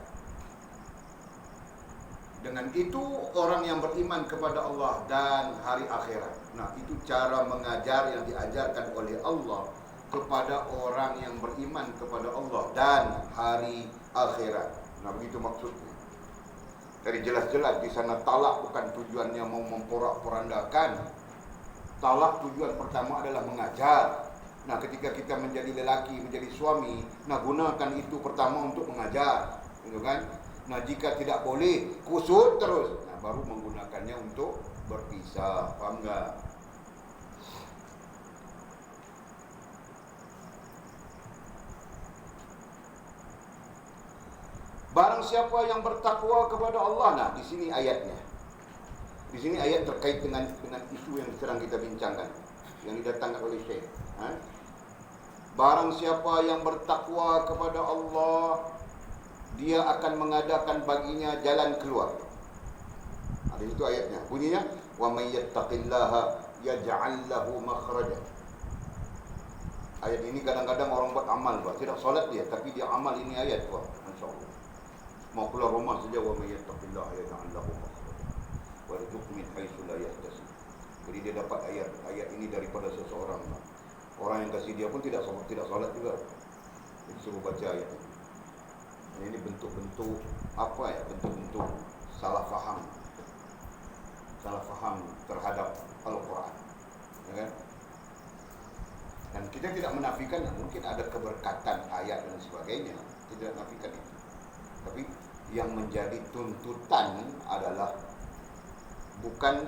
Dengan itu orang yang beriman kepada Allah dan hari akhirat. Nah, itu cara mengajar yang diajarkan oleh Allah kepada orang yang beriman kepada Allah dan hari akhirat. Nah, begitu maksudnya. Jadi jelas-jelas di sana talak bukan tujuannya mau memporak-porandakan. Talak tujuan pertama adalah mengajar. Nah, ketika kita menjadi lelaki, menjadi suami, nah gunakan itu pertama untuk mengajar, gitu kan? Nah, jika tidak boleh, kusut terus. Nah, baru menggunakannya untuk berpisah. Faham enggak? Barang siapa yang bertakwa kepada Allah. Nah, di sini ayatnya. Di sini ayat terkait dengan isu yang sedang kita bincangkan, yang didatangkan oleh Syekh. Barang siapa yang bertakwa kepada Allah, dia akan mengadakan baginya jalan keluar. Ada itu ayatnya. Bunyinya, wa may yattaqillaha yaj'al lahu makhraja. Ayat ini kadang-kadang orang buat amal, tidak solat dia, tapi dia amal ini ayat, masya-Allah. Mau keluar rumah saja, wa may yattaqillaha yaj'al lahu makhraja wa yarzuqhu min haitsu la yahtasib. Jadi dia dapat ayat ini daripada seseorang. Orang yang kasih dia pun tidak solat juga. Jadi suruh baca ayat ini. Ini bentuk-bentuk apa ya? Bentuk-bentuk salah faham terhadap Al-Quran, ya kan? Dan kita tidak menafikan mungkin ada keberkatan ayat dan sebagainya, tidak menafikan itu. Tapi yang menjadi tuntutan adalah bukan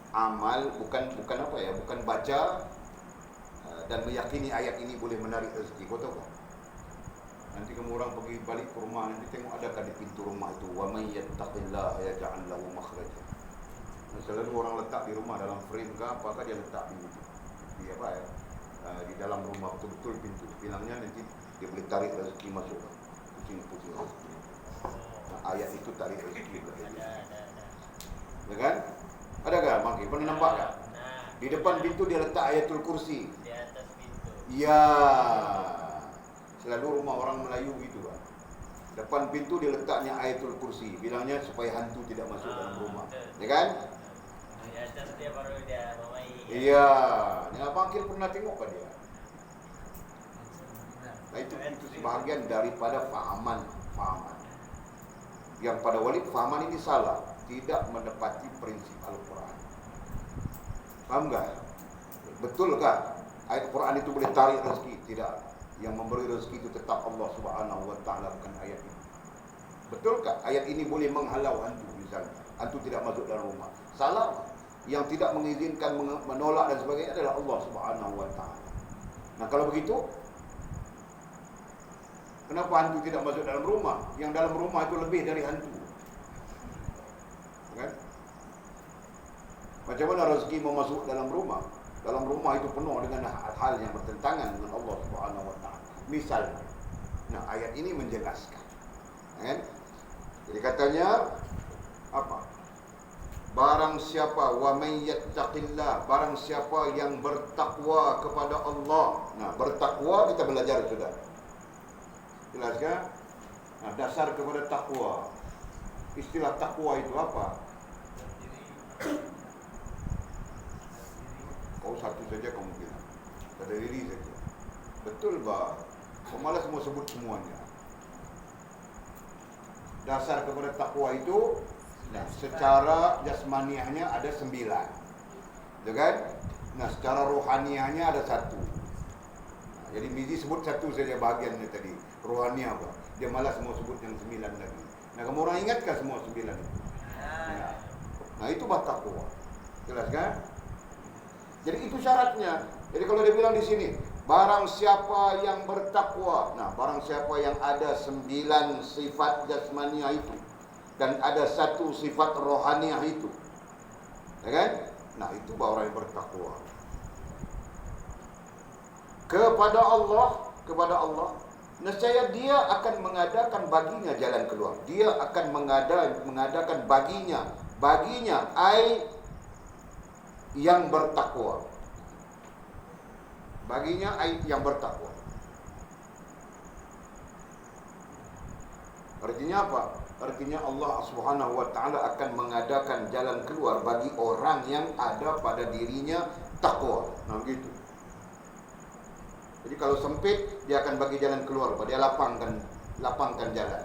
amal, bukan baca dan meyakini ayat ini boleh menarik rezeki. Kau tahu tak? Nanti kamu orang pergi balik ke rumah, nanti tengok adakah di pintu rumah itu wa may yattaqillaha yaj'al lahu makhraja. Selalu orang letak di rumah dalam frame ke apakah dia letak di di dalam rumah betul-betul pintu. Bilangnya nanti dia boleh tarik rezeki masuk. Pusing-pusing rezeki. Nah, ayat itu tarik rezeki. Ya kan? Adakah Maki? Pernah nampak tak? Di depan pintu dia letak ayatul kursi. Di atas pintu. Ya. Selalu rumah orang Melayu gitu kan. Depan pintu dia letaknya ayatul kursi. Bilangnya supaya hantu tidak masuk dalam rumah. Ya kan? Di atas dia baru dia mamai. Iya. Yang Abang Akil pernah tengok kan dia? Nah, itu sebahagian daripada fahaman. Yang pada walid fahaman ini salah. Tidak menepati prinsip Al-Quran. Faham tak? Betul tak? Ayat Quran itu boleh tarik rezeki? Tidak. Yang memberi rezeki itu tetap Allah Subhanahu wa taala, bukan ayat ini. Betul tak? Ayat ini boleh menghalau hantu misalnya. Hantu tidak masuk dalam rumah. Salah. Yang tidak mengizinkan, menolak dan sebagainya adalah Allah Subhanahu wa taala. Nah, kalau begitu, kenapa hantu tidak masuk dalam rumah? Yang dalam rumah itu lebih dari hantu. Kan? Macam mana rezeki mau masuk dalam rumah? Dalam rumah itu penuh dengan hal-hal yang bertentangan dengan Allah Subhanahu wa taala. Misalnya, nah ayat ini menjelaskan. Kan? Jadi katanya apa? Barang siapa wa may yattaqillah, barang siapa yang bertakwa kepada Allah. Nah, bertakwa kita belajar sudah. Jelas kan? Nah, dasar kepada takwa. Istilah takwa itu apa? Kau satu saja kamu bilang. Pada diri saja. Betul bah. Kau malas mau sebut semuanya. Dasar kepada takwa itu, nah, secara jasmaniahnya ada 9. Betul kan? Nah, secara rohaniahnya ada 1. Jadi Mizi sebut satu saja bahagiannya tadi, rohani apa. Dia malas mau sebut yang 9 lagi. Nah, kamu orang ingatkah semua 9 itu? Nah, itu bertakwa. Jelas kan? Jadi itu syaratnya. Jadi kalau dia bilang di sini, barang siapa yang bertakwa. Nah, barang siapa yang ada 9 sifat jasmaniah itu dan ada 1 sifat rohaniah itu. Ya kan? Nah, itu baru orang yang bertakwa. Kepada Allah, nescaya dia akan mengadakan baginya jalan keluar. Dia akan mengadakan baginya ai yang bertakwa. Baginya ai yang bertakwa. Artinya apa? Artinya Allah Subhanahu wa taala akan mengadakan jalan keluar bagi orang yang ada pada dirinya takwa. Nah, gitu. Jadi kalau sempit, dia akan bagi jalan keluar, dia lapangkan jalan.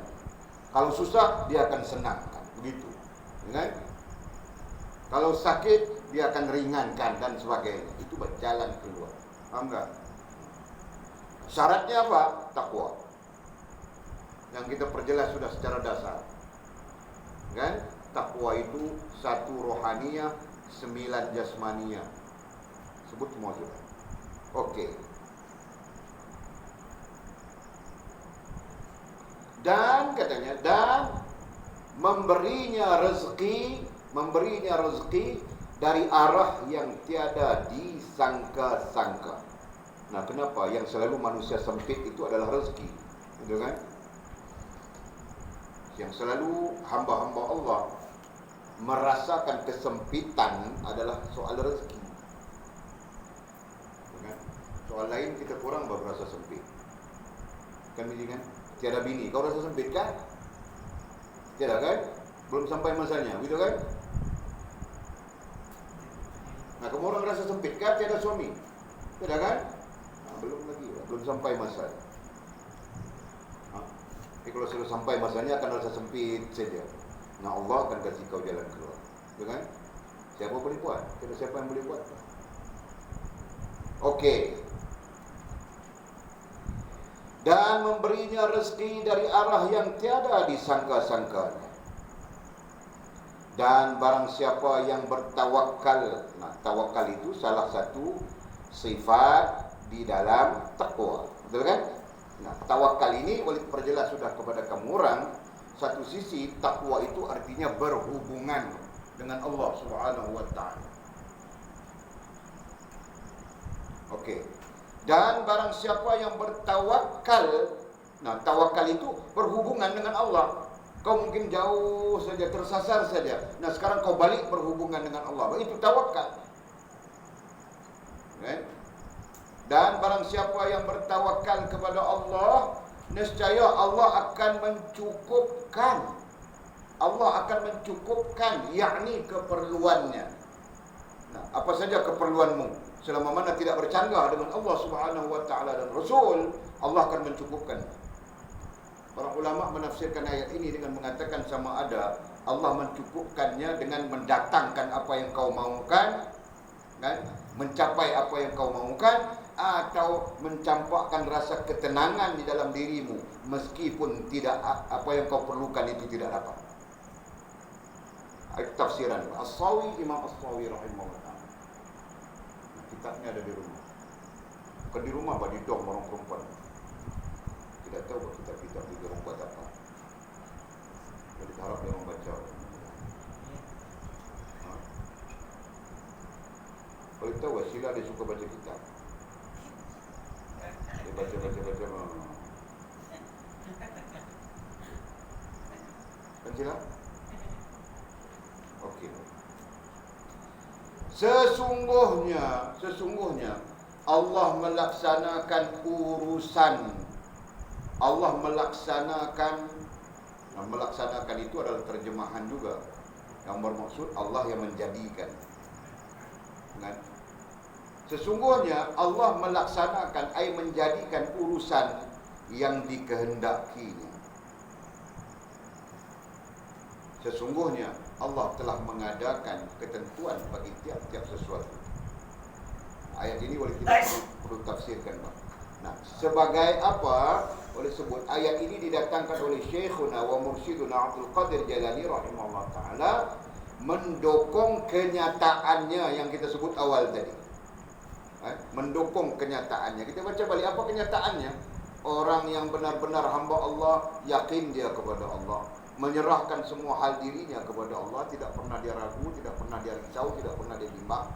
Kalau susah, dia akan senangkan, begitu. Ya kan? Kalau sakit, dia akan ringankan dan sebagainya. Itu berjalan keluar. Paham tak? Syaratnya apa? Takwa. Yang kita perjelas sudah secara dasar. Kan? Takwa itu 1 rohaniyah, 9 jasmaniyah. Sebut semua sudah. Okey. Dan katanya, dan memberinya rezeki dari arah yang tiada disangka-sangka. Nah, kenapa yang selalu manusia sempit itu adalah rezeki? Betul kan? Yang selalu hamba-hamba Allah merasakan kesempitan adalah soal rezeki. Betul kan? Soal lain kita kurang baru rasa sempit. Kan begini kan? Tiada bini, kau rasa sempit kan? Tiada kan? Belum sampai masanya, begitu kan? Nah, kamu orang rasa sempit kan? Tiada suami, tiada kan? Nah, belum lagi, belum sampai masanya. Tapi kalau sudah sampai masanya akan rasa sempit saja. Nah, Allah akan kasih kau jalan keluar, betul kan? Siapa boleh buat? Tiada siapa yang boleh buat. Okey. Dan memberinya rezeki dari arah yang tiada disangka-sangkanya. Dan barang siapa yang bertawakal. Nah, tawakal itu salah satu sifat di dalam takwa. Betul kan? Nah, tawakal ini boleh perjelas sudah kepada kamu orang. Satu sisi takwa itu artinya berhubungan dengan Allah Subhanahu wa taala. Okey. Dan barang siapa yang bertawakal. Nah, tawakal itu berhubungan dengan Allah. Kau mungkin jauh saja, tersasar saja. Nah, sekarang kau balik berhubungan dengan Allah. Itu tawakal. Okay? Dan barang siapa yang bertawakal kepada Allah, nescaya Allah akan mencukupkan. Allah akan mencukupkan, yakni keperluannya. Nah, apa saja keperluanmu? Selama mana tidak bercanggah dengan Allah Subhanahu wa taala dan Rasul, Allah akan mencukupkan. Para ulama menafsirkan ayat ini dengan mengatakan sama ada Allah mencukupkannya dengan mendatangkan apa yang kau mahukan, kan? Mencapai apa yang kau mahukan, atau mencampakkan rasa ketenangan di dalam dirimu meskipun tidak apa yang kau perlukan itu tidak dapat. Ayat tafsiran As-Sawi, Imam As-Sawi rahimahullah. Kitabnya ada di rumah. Bukan di rumah, di dom orang perempuan. Tidak tahu kitab-kitab di orang buat apa. Jadi harap dia membaca. Kalau tahu Sila dia suka baca kitab. Dia baca. Kan Sila? Okey. Sesungguhnya Allah melaksanakan urusan. Allah melaksanakan itu adalah terjemahan juga. Yang bermaksud Allah yang menjadikan. Kan? Sesungguhnya Allah melaksanakan, ai menjadikan urusan yang dikehendakinya. Sesungguhnya Allah telah mengadakan ketentuan bagi tiap-tiap sesuatu. Ayat ini boleh kita perlu tafsirkan, Pak. Nah, sebagai apa? Oleh sebut ayat ini didatangkan oleh Syekhuna wa Mursyiduna Abdul Qadir Jalani rahimahullah ta'ala, mendukung kenyataannya yang kita sebut awal tadi. Mendukung kenyataannya. Kita baca balik apa kenyataannya. Orang yang benar-benar hamba Allah, yakin dia kepada Allah, menyerahkan semua hal dirinya kepada Allah, tidak pernah dia ragu, tidak pernah dia risau, tidak pernah dia bimbang,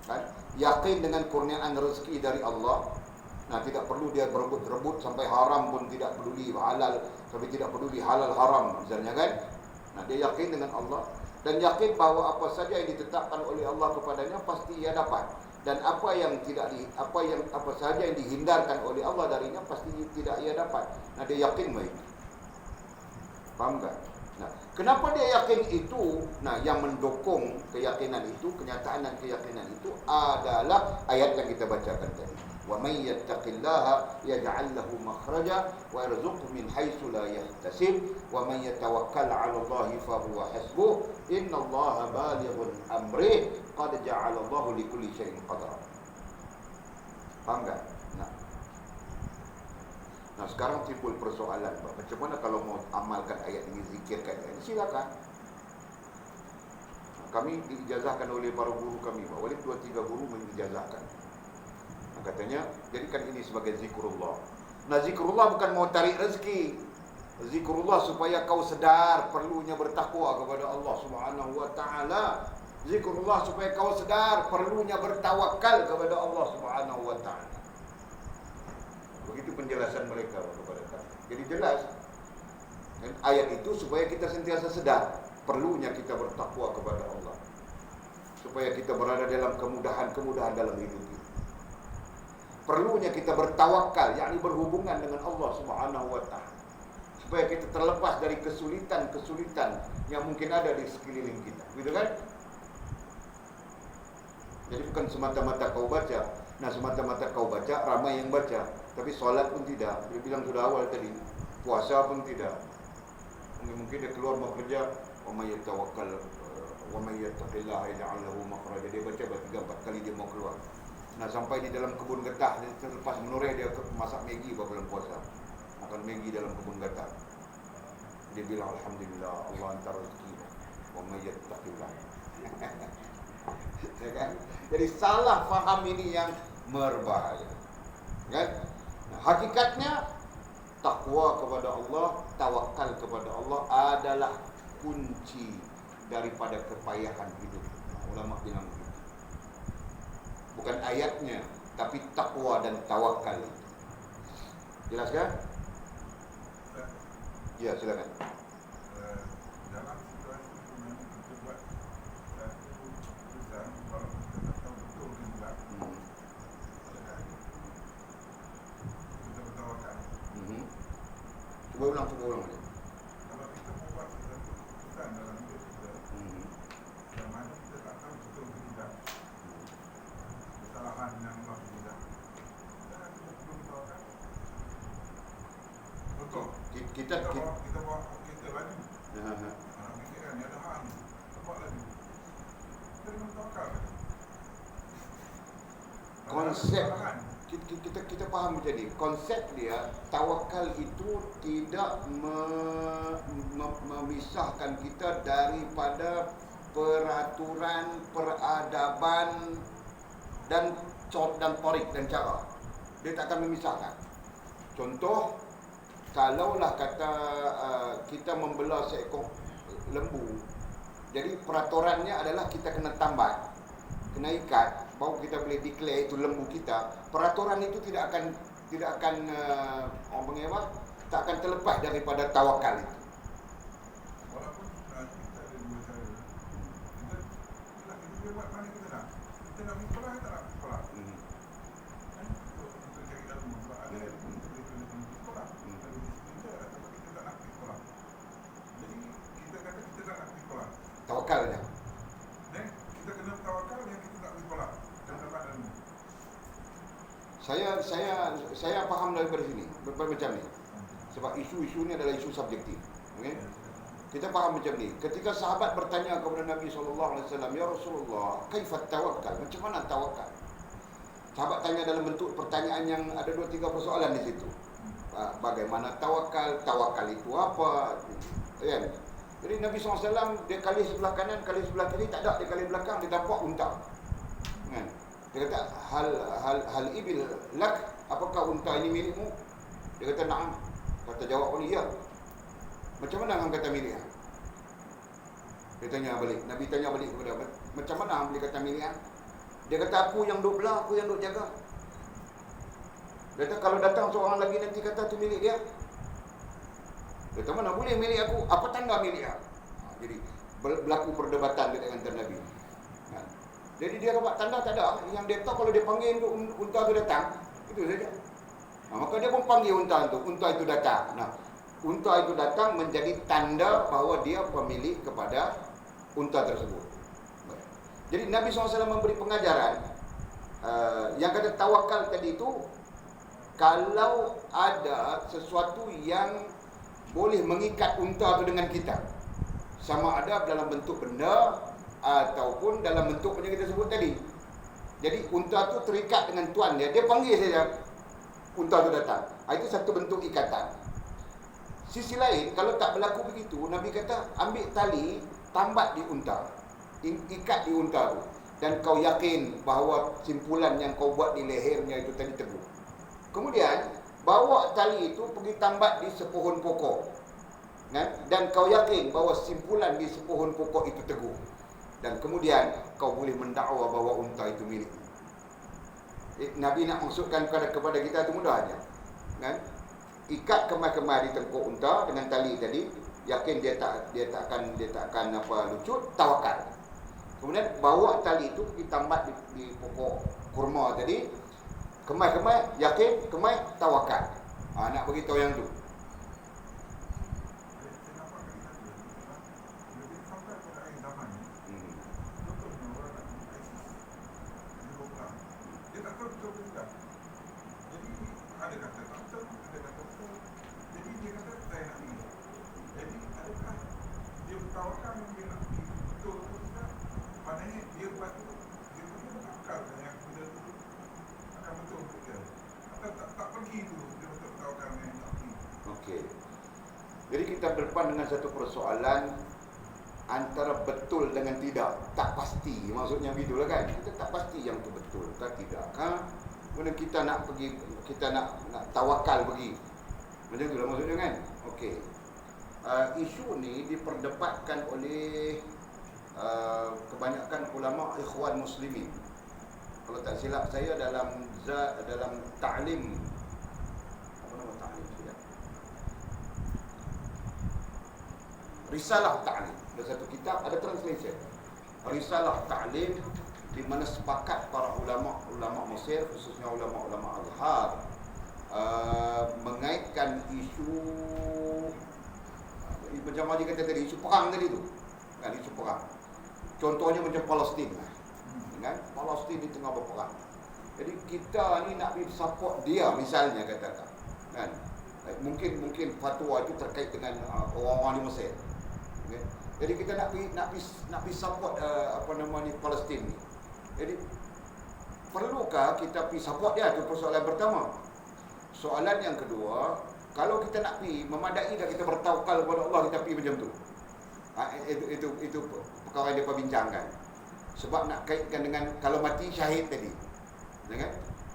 kan? Yakin dengan kurniaan rezeki dari Allah. Nah, tidak perlu dia berebut-rebut sampai haram pun tidak peduli, halal tapi tidak peduli halal haram misalnya, kan? Nah, dia yakin dengan Allah dan yakin bahawa apa saja yang ditetapkan oleh Allah kepadanya pasti ia dapat, dan apa saja yang dihindarkan oleh Allah darinya pasti tidak ia dapat. Nah, dia yakin baik. Faham tak? Nah, kenapa dia yakin itu? Nah, yang mendukung keyakinan itu, kenyataan dan keyakinan itu adalah ayat yang kita bacakan tadi. Wa may yattaqillaha yaj'al lahu makhraja wa yarzuqhu min haitsu la yahtasib wa may yatawakkal 'ala Allahi fa huwa hasbuh innallaha balighun amrih qad ja'ala Allahu likulli syai'in qadara. Faham tak? Nah, sekarang timbul persoalan, macam mana kalau mau amalkan ayat ini, zikirkan ayat ini, silakan. Kami diijazahkan oleh para guru kami, oleh 2-3 guru mengijazahkan. Nah, katanya, jadikan ini sebagai zikrullah. Nah, zikrullah bukan mau tarik rezeki. Zikrullah supaya kau sedar perlunya bertakwa kepada Allah Subhanahu wa ta'ala. Zikrullah supaya kau sedar perlunya bertawakal kepada Allah Subhanahu wa ta'ala. Begitu penjelasan mereka kepada kami. Jadi jelas. Dan ayat itu supaya kita sentiasa sedar perlunya kita bertakwa kepada Allah, supaya kita berada dalam kemudahan-kemudahan dalam hidup ini. Perlunya kita bertawakal, yakni berhubungan dengan Allah Subhanahu wa ta'ala, supaya kita terlepas dari kesulitan-kesulitan yang mungkin ada di sekeliling kita. Gitu kan? Jadi bukan semata-mata kau baca. Nah, semata-mata kau baca, ramai yang baca, tapi solat pun tidak. Dia bilang sudah awal tadi, puasa pun tidak. Mungkin dia keluar mau kerja, wa may yatawakkal wa may yattaqillaha yaj'al lahu makhraja. Dia baca 3-4 kali dia mau keluar. Nah, sampai di dalam kebun getah, dia terlepas menoreh, dia masak Maggi bulan puasa. Makan Maggi dalam kebun getah. Dia bilang alhamdulillah Allah hantar rezeki. Wa may yattaqillaha. Ya kan? Jadi salah faham ini yang berbahaya. Kan? Nah, hakikatnya takwa kepada Allah, tawakal kepada Allah adalah kunci daripada kepayahan hidup. Nah, ulama bilang begitu. Bukan ayatnya, tapi takwa dan tawakal. Jelas kan? Ya, silakan. Dalam situasi yang kita buat satu perusahaan, kalau kita tahu betul juga, kita bertawakal. Cuba ulang. Kalau kita mau buat satu perusahaan dalam hidup kita, yang mana kita tak tahu betul tidak, kesalahan yang Allah tidak, dan kita perlu bertawakal. Betul. Kita bawa kereta lagi. Fikirkan ni ada hal ni, buat lagi. Kita kena bertawakal. konsep kita faham macam ni. Konsep dia tawakal itu tidak memisahkan kita daripada peraturan, peradaban dan tarik dan cara. Dia tak akan memisahkan. Contoh, kalaulah kata kita membelah seekor lembu, jadi peraturannya adalah kita kena tambat, kena ikat, baru kita boleh declare itu lembu kita. Peraturan itu tidak akan orang panggil apa? Tak akan terlepas daripada tawakal itu. Walaupun kita ada dua cara. Kita buat mana kita nak. Kita nak pergi sekolah, kita nak pergi sekolah. Untuk cari ilmu, sebab ada ilmu kita boleh pergi sekolah. Ada disiplin dia, tapi kita tak nak pergi sekolah. Jadi kita kata kita tak nak pergi sekolah. Tawakal dia. Dan kita kena bertawakal yang kita tak pergi sekolah. Dan dapat ilmu. Saya faham daripada sini macam ni. Sebab isu-isu ni adalah isu subjektif. Okay? Kita faham macam ni. Ketika sahabat bertanya kepada Nabi SAW, ya Rasulullah, kaifat tawakal? Macam mana tawakal? Sahabat tanya dalam bentuk pertanyaan yang ada 2-3 persoalan di situ. Bagaimana tawakal? Tawakal itu apa? Kan? Jadi Nabi SAW dia kali sebelah kanan, kali sebelah kiri, tak ada, dia kali belakang, dia nampak unta. Kan? Dia kata, hal ibil lak, apakah unta ini milikmu? Dia kata, na'am. Kata jawab oleh ya. Macam mana hang kata milik hang? Dia tanya balik, Nabi tanya balik kepada, macam mana hang boleh kata milik hang? Dia kata, aku yang duk belah, aku yang duk jaga. Dia kata, kalau datang seorang lagi nanti kata tu milik dia. Dia kata, mana boleh milik aku? Apa tanda milik aku? Jadi berlaku perdebatan dengan Nabi. Jadi dia dapat tanda tak ada. Yang dia tahu kalau dia panggil unta itu datang, itu saja. Maka dia pun panggil unta itu datang. Unta itu datang menjadi tanda bahawa dia pemilik kepada unta tersebut. Jadi Nabi SAW memberi pengajaran yang kata tawakal tadi itu, kalau ada sesuatu yang boleh mengikat unta itu dengan kita, sama ada dalam bentuk benda ataupun dalam bentuk yang kita sebut tadi. Jadi unta itu terikat dengan tuan dia, dia panggil saja, unta itu datang. Itu satu bentuk ikatan. Sisi lain, kalau tak berlaku begitu, Nabi kata ambil tali, tambat di unta, ikat di unta tu, dan kau yakin bahawa simpulan yang kau buat di lehernya itu tadi teguh. Kemudian bawa tali itu pergi tambat di sepohon pokok, dan kau yakin bahawa simpulan di sepohon pokok itu teguh, dan kemudian kau boleh mendakwa bahawa unta itu milik. Nabi nak maksudkan kepada kita itu mudah aja, kan? Ikat kemar-kemar di tengkuk unta dengan tali tadi, yakin dia takkan lucut, tawakal. Kemudian bawa tali itu ditambat di pokok kurma tadi, kemai, yakin, kemai, tawakal. Nak beritahu yang tu. Jadi kita berdepan dengan satu persoalan antara betul dengan tidak, tak pasti. Maksudnya begitulah kan. Kita tak pasti yang itu betul tak tidak. Kemudian kita nak pergi, kita nak tawakal pergi. Macam itulah maksudnya kan. Okey. Isu ni diperdebatkan oleh kebanyakan ulama ikhwan muslimin. Kalau tak silap saya dalam ta'lim, apa nama ta'lim sudah? Risalah Ta'lim. Ada satu kitab, ada translation. Risalah Ta'lim, di mana sepakat para ulama Mesir, khususnya ulama Azhar, mengaitkan isu macam mana kata tadi, isu perang tadi tu. Kan, isu perang. Contohnya macam Palestin. Kan? Palestin di tengah berperang. Jadi kita ni nak support dia misalnya katakan. Kan? Mungkin fatwa itu terkait dengan orang-orang di Mesir. Okay. Jadi kita nak support Palestin ni. Jadi perlukah kita pergi support dia? Itu persoalan pertama. Soalan yang kedua, kalau kita nak pergi, memadai dah kita bertawakal kepada Allah, kita pergi macam tu. Itu perkara yang dia perbincangkan. Sebab nak kaitkan dengan kalau mati syahid tadi. Kan?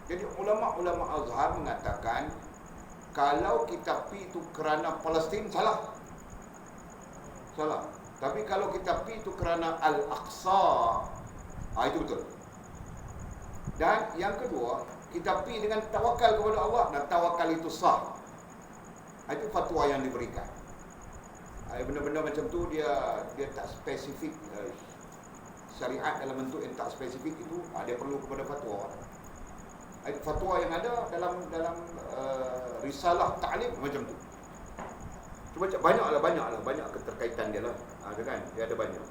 Jadi ulama-ulama Azhar mengatakan kalau kita pergi itu kerana Palestin, salah. Tapi kalau kita pergi itu kerana Al-Aqsa, itu betul. Dan yang kedua, kita pergi dengan tawakal kepada Allah, dan tawakal itu sah. Itu fatwa yang diberikan. Benda-benda macam tu dia tak spesifik. Syariat dalam bentuk yang tak spesifik itu, dia perlu kepada fatwa. Fatwa yang ada dalam risalah ta'lim macam tu. Cuba banyak keterkaitan dia lah. Kan? Dia ada banyak.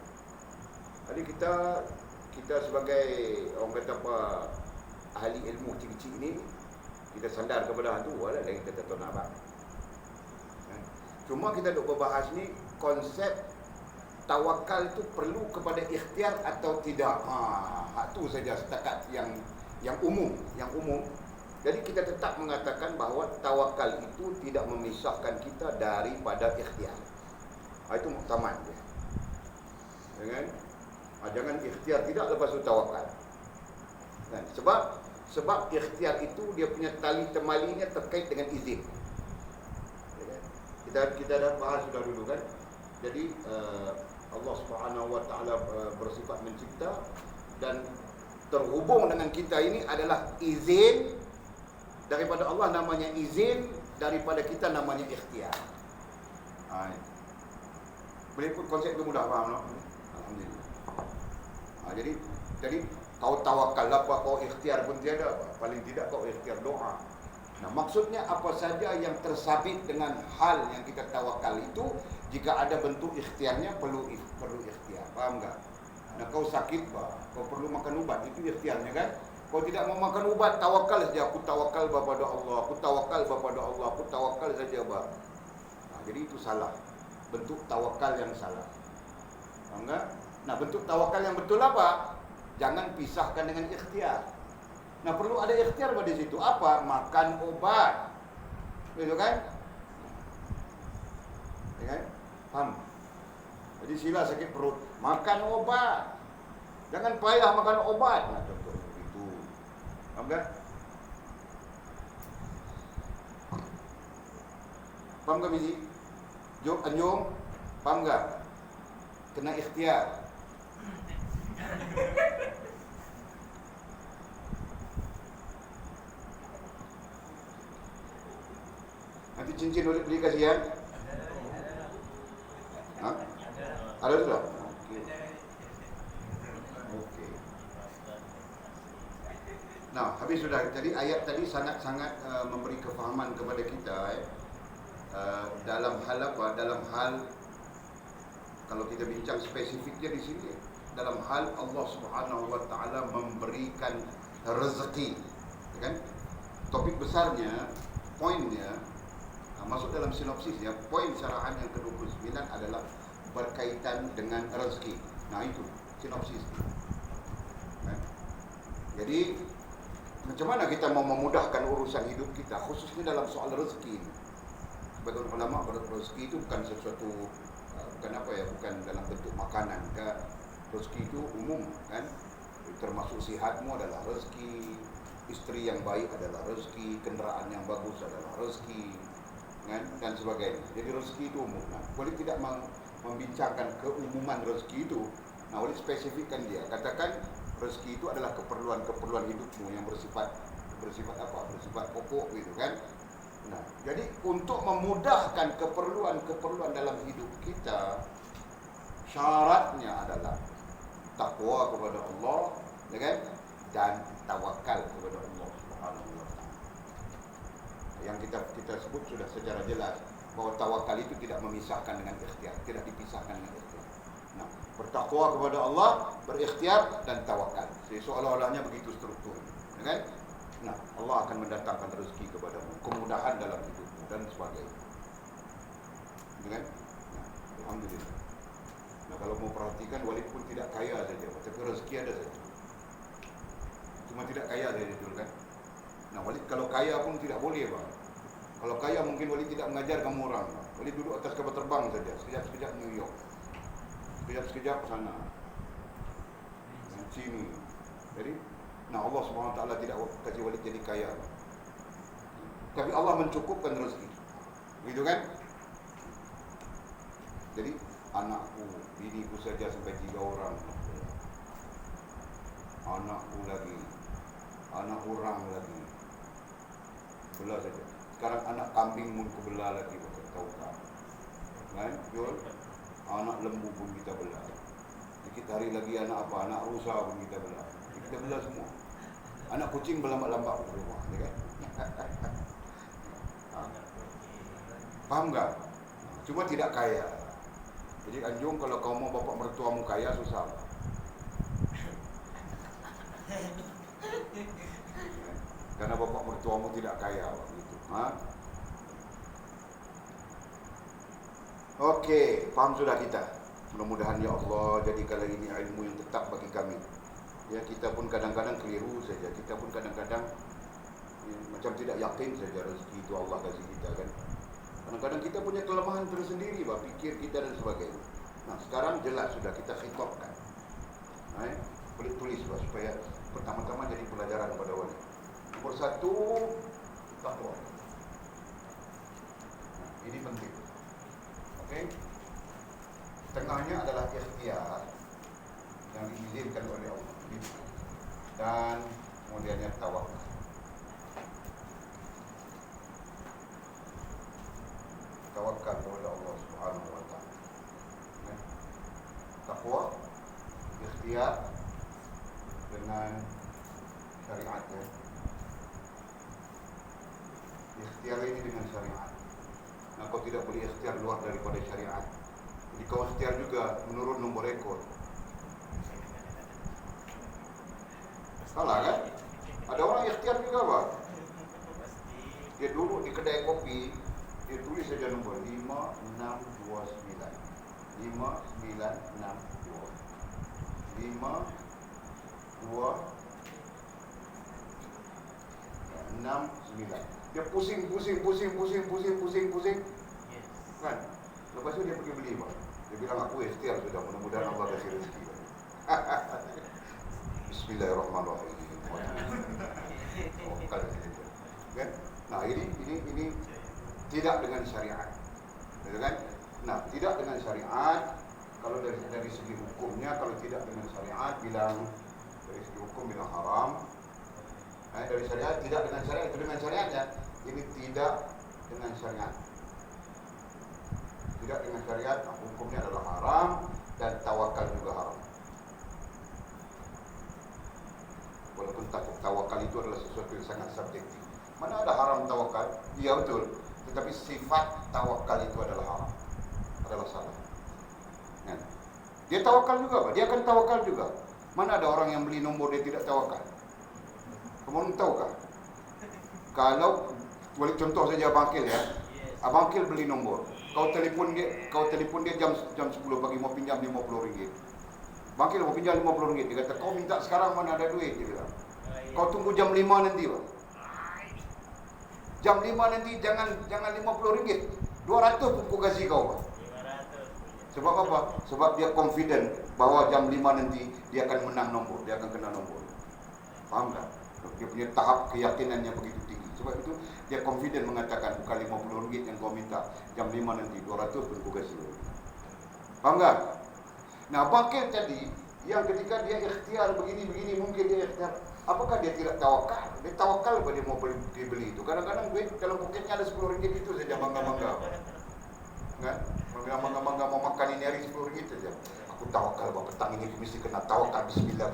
Jadi kita sebagai orang kata apa, ahli ilmu kecil-kecil ni, kita sandar kepada tu lah, dan kita tak tahu nak apa. Cuma kita duk berbahas ni konsep tawakal tu perlu kepada ikhtiar atau tidak. Hak tu saja setakat yang yang umum. Jadi kita tetap mengatakan bahawa tawakal itu tidak memisahkan kita daripada ikhtiar. Itu muktamad dia. Jangan ikhtiar tidak lepas itu tawakal. Kan? Sebab ikhtiar itu dia punya tali temalinya terkait dengan izin. Kita dah bahas sudah dulu kan. Jadi Allah Subhanahu wa taala bersifat mencipta dan terhubung dengan kita ini adalah izin daripada Allah, namanya izin, daripada kita namanya ikhtiar. Boleh pun konsep itu mudah faham, no? Alhamdulillah. Jadi kau tawakal apa, kau ikhtiar pun tiada, paling tidak kau ikhtiar doa. Nah, maksudnya apa saja yang tersabit dengan hal yang kita tawakal itu, jika ada bentuk ikhtiarnya perlu ikhtiar. Faham tak? Nah, kau sakit, kau perlu makan ubat, itu ikhtiarnya kan? Kau tidak mau makan ubat, tawakal saja. Aku tawakal kepada Allah, aku tawakal kepada Allah, aku tawakal saja, bah. Nah, jadi itu salah. Bentuk tawakal yang salah. Faham tak? Nah, bentuk tawakal yang betul apa? Jangan pisahkan dengan ikhtiar. Nah, perlu ada ikhtiar pada situ. Apa? Makan obat. Betul kan? Ya kan? Faham? Jadi sila sakit perut, makan obat. Jangan payah makan obat. Nah, contohnya begitu. Faham tak? Faham tak, Biji? Jom, Anjung? Faham tak? Kena ikhtiar. Nanti cincin boleh beli kasihan? Ha? Ada sudah? Okey. Nah, habis sudah. Jadi ayat tadi sangat-sangat memberi kefahaman kepada kita dalam hal apa? Dalam hal, kalau kita bincang spesifiknya di sini, dalam hal Allah Subhanahu wa taala memberikan rezeki, kan? Topik besarnya, poinnya masuk dalam sinopsis ya. Poin syarahan yang ke-29 adalah berkaitan dengan rezeki. Nah, itu sinopsis. Kan? Jadi macam mana kita mau memudahkan urusan hidup kita, khususnya dalam soal rezeki ini? Sebagian ulama berkata rezeki itu bukan sesuatu, bukan apa ya, bukan dalam bentuk makanan. Rezeki itu umum, kan? Termasuk sihatmu adalah rezeki, isteri yang baik adalah rezeki, kenderaan yang bagus adalah rezeki, kan? Dan sebagainya. Jadi rezeki itu umum. Nah, boleh tidak membincangkan keumuman rezeki itu. Nah, boleh spesifikkan dia. Katakan rezeki itu adalah keperluan-keperluan hidupmu yang bersifat apa? Bersifat pokok gitu kan. Nah, jadi untuk memudahkan keperluan-keperluan dalam hidup kita, syaratnya adalah takwa kepada Allah, ya kan? Dan tawakal kepada Allah Subhanahu wa taala. Yang kita sebut sudah secara jelas bahwa tawakal itu tidak memisahkan dengan ikhtiar, tidak dipisahkan dengan ikhtiar. Nah, bertakwa kepada Allah, berikhtiar dan tawakal. Jadi seolah-olahnya begitu struktur, ya kan? Nah, Allah akan mendatangkan rezeki kepadamu, kemudahan dalam hidupmu dan sebagainya. Ya kan? Nah, alhamdulillah. Nah, kalau mau perhatikan, walaupun tidak kaya saja, tapi rezeki ada saja. Cuma tidak kaya saja itu kan. Nah, Walid kalau kaya pun tidak boleh, Bang. Kalau kaya mungkin Walid tidak mengajar kamu orang. Walid duduk atas kapal terbang saja, sekejap-sekejap New York, sekejap-sekejap sana, sini. Jadi, nah Allah SWT tidak kasih Walid jadi kaya. Tapi Allah mencukupkan rezeki. Begitu kan? Jadi, anakku, biniku saja sampai 3 orang. Anakku lagi, anak orang lagi. Belah saja. Sekarang anak kambing pun kebelah lagi, tahu tak? Kan? Betul? Anak lembu pun kita belah. Sedikit hari lagi anak apa? Anak rusa pun kita belah. Kita belah semua. Anak kucing berlambat-lambat di rumah, ya kan? Faham tak? Cuma tidak kaya. Jadi Anjung, kalau kau mau bapak mertuamu kaya, susah. Karena bapak mertuamu tidak kaya begitu. Okey, faham sudah kita. Mudah-mudahan ya Allah jadikanlah ini ilmu yang tetap bagi kami. Ya, kita pun kadang-kadang keliru saja. Kita pun kadang-kadang macam tidak yakin saja rezeki itu Allah kasih kita kan. Kadang-kadang kita punya kelemahan tersendiri, pikir kita dan sebagainya. Nah, sekarang jelas sudah kita khitobkan. Boleh tulis supaya pertama-tama jadi pelajaran pada wali. Nomor 1, takwa. Nah, ini penting. Okey. Tengahnya adalah ikhtiar yang diizinkan oleh Allah. Dan kemudiannya tawakal. Tawakal kepada Allah Subhanahu wa taala. Takwa, ikhtiar dengan syariat ya. Ikhtiar ini dengan syariat. Nah, kau tidak boleh ikhtiar luar daripada syariat. Jadi kau ikhtiar juga menurut nombor ekor. Salah kan? Ada orang ikhtiar juga Pak. Dia duduk di kedai kopi, dia tulis saja nombor 5629. 5962. 52669. Dia pusing. Kan? Lepas itu dia pergi beli Pak. Dia bilang aku ikhtiar sudah, mudah-mudahan Allah kasih rezeki. Bismillahirrahmanirrahim. Kan? Nah, ini tidak dengan syariat. Kan? Nah, tidak dengan syariat. Kalau dari segi hukumnya, kalau tidak dengan syariat bilang dari segi hukum bilang haram. Dari syariat tidak dengan syariat, itu dengan syariat ya. Ini tidak dengan syariat. Tidak dengan syariat, hukumnya adalah haram dan tawakal juga haram. Walaupun tawakal itu adalah sesuatu yang sangat subjektif. Mana ada haram tawakal? Iya betul. Tetapi sifat tawakal itu adalah haram, adalah salah. Ya. Dia tawakal juga Pak. Dia akan tawakal juga. Mana ada orang yang beli nombor dia tidak tawakal? Kamu tahukah? Kalau boleh contoh saja Abangkil ya. Abangkil beli nombor. Kau telefon dia jam 10 pagi mau pinjam RM50. Bangkil mau pinjam RM50. Dia kata kau minta sekarang mana ada duit, dia bilang. Kau tunggu jam 5 nanti Pak. Jam 5 nanti jangan RM50. 200 pun aku kasih kau Pak. Sebab apa? Sebab dia confident bahawa jam 5 nanti dia akan menang nombor, dia akan kena nombor. Faham tak? Dia punya tahap keyakinannya begitu tinggi. Sebab itu dia confident mengatakan bukan RM50 yang kau minta, jam 5 nanti 200 pun aku kasih. Faham tak? Nah, Bangkil tadi yang ketika dia ikhtiar begini mungkin dia ikhtiar. Apakah dia tidak tawakal? Dia tawakal pada dia mau beli itu. Kadang-kadang duit dalam poketnya ada RM10 itu saja bangga-bangga. Kan? Bangga-bangga mau makan ini hari RM10 saja. Aku tawakal bahawa petang ini mesti kena tawakal. Bismillah.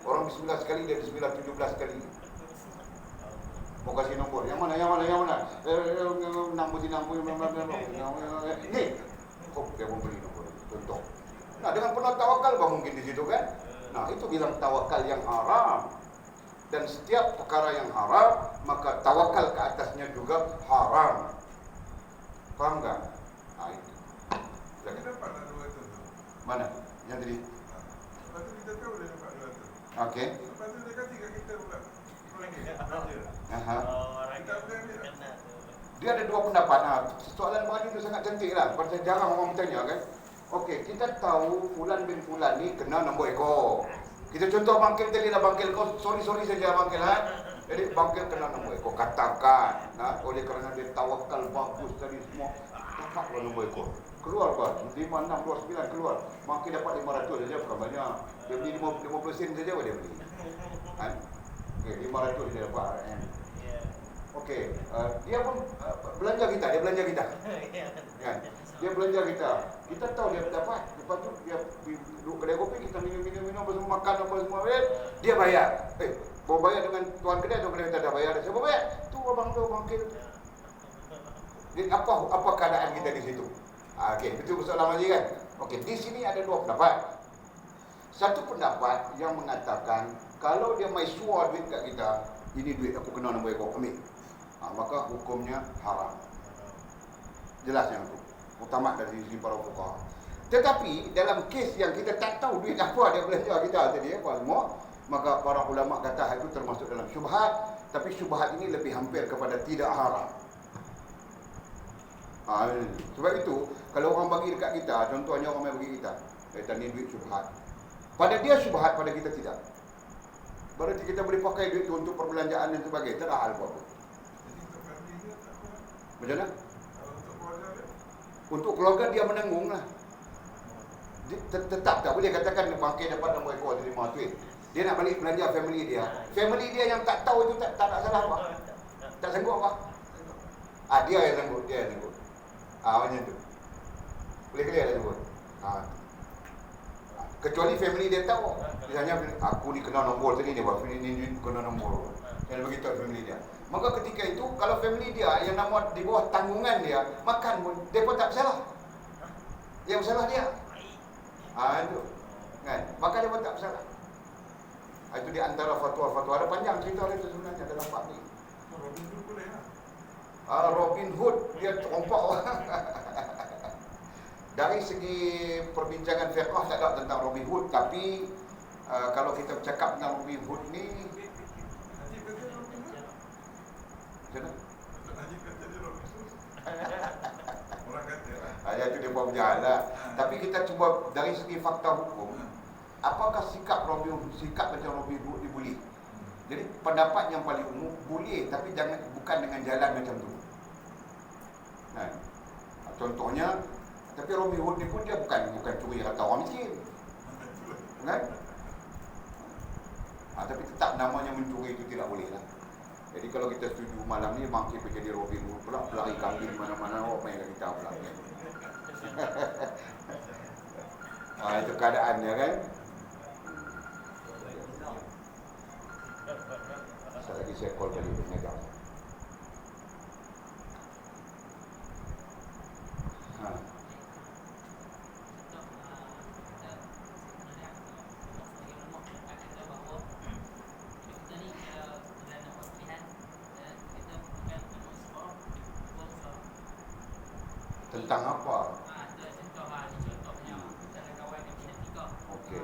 Orang bismillah sekali, dia bismillah 17 kali. Mau kasih nombor. Yang mana? 60. Ni. Kok dia mau beli nombor. Contoh. Nah, dengan penuh tawakal bah mungkin di situ kan? Nah, itu bilang tawakal yang haram. Dan setiap perkara yang haram, maka tawakal ke atasnya juga haram. Faham tak? Nah, itu. Kita dapat 200 tu. Mana? Yang tadi? Lepas tu kita tahu dia dapat 200. Okey. Lepas tu dia kasih kat kita pula RM10. Aha. Orang Kita boleh ambil. kena tu. Dia ada dua pendapat. Soalan Pak itu sangat cantik lah. Pasal jarang orang bertanya kan. Okey, kita tahu Fulan bin Fulan ni kena nombor ekor. Kita contoh Bangkil tadi dah Bangkil kau sorry saja Bangkil ha. Jadi Bangkil kena nombor ekor. Katakan, oleh kerana dia tawakal bagus tadi semua, dapatlah nombor ekor. Keluar Pak, 5629 keluar. Bangkil dapat 500 saja, bukan banyak. Dia beli 50 sen saja dia beli. Kan? Okey, 500 dia dapat RM. Okey, dia pun belanja kita. Kan? Dia belanja kita. Kita tahu dia dapat. Lepas tu dia duduk kedai kopi, kita minum bersama, makan apa semua. Dia bayar. Bawa bayar dengan tuan kedai, tuan kedai kita dah bayar. Siapa bayar? Tu abang tu Bangkil. Jadi apa keadaan kita di situ? Okey, itu soalan lagi kan? Okey, di sini ada dua pendapat. Satu pendapat yang mengatakan kalau dia mai suar duit kat kita, ini duit aku kena nombor ekor, ambil. Maka hukumnya haram. Jelas yang itu. Utama dari sisi para fuqaha. Tetapi dalam kes yang kita tak tahu duit apa dia belanja kita tadi apa semua, maka para ulama kata itu termasuk dalam syubhat, tapi syubhat ini lebih hampir kepada tidak haram. Sebab itu kalau orang bagi dekat kita, contohnya orang bagi kita, ni duit syubhat. Pada dia syubhat, pada kita tidak. Berarti kita boleh pakai duit itu untuk perbelanjaan dan sebagainya, tak ada hal apa-apa. Macam mana? Untuk keluarga dia menanggung lah. Tetap tak boleh katakan bangkai dapat nombor ekor dari rumah tu. Dia nak balik belanja family dia. Family dia yang tak tahu itu tak nak salah apa. Tak sanggup apa. Dia yang sanggup, dia yang sanggup. Macam tu. Boleh clear dah sebut. Kecuali family dia tahu. Misalnya aku ni kena nombor tadi ni, ni kena nombor. Yang bagi tahu family dia. Maka ketika itu kalau family dia yang nama di bawah tanggungan dia, makan pun dia pun tak bersalah. Yang bersalah dia. Itu. Kan? Maka dia pun tak bersalah. Itu di antara fatwa-fatwa. Ada panjang cerita dia tu sebenarnya dalam bab ni. Robin Hood boleh lah. Robin Hood dia terompak orang. Dari segi perbincangan fiqh tak ada tentang Robin Hood, tapi kalau kita bercakap tentang Robin Hood ni, Najib kata Robin Hood. macam mana? Najib kata dia Robin Hood. Orang kata lah. Itu dia buat berjalan lah. Tapi kita cuba dari segi fakta hukum, apakah sikap Robin Hood, sikap macam Robin Hood dibuli? Jadi pendapat yang paling umum boleh, tapi bukan dengan jalan macam tu. Kan? Contohnya, tapi Robin Hood ni pun dia bukan curi harta orang miskin. Kan? Tapi tetap namanya mencuri itu tidak boleh lah. Jadi kalau kita setuju malam ni bangkit pergi jadi Robin Hood pula, pelari kambing mana-mana, awak main kat kita pula. Itu keadaannya kan. Lagi saya call balik penegak. Tentang apa? Okey.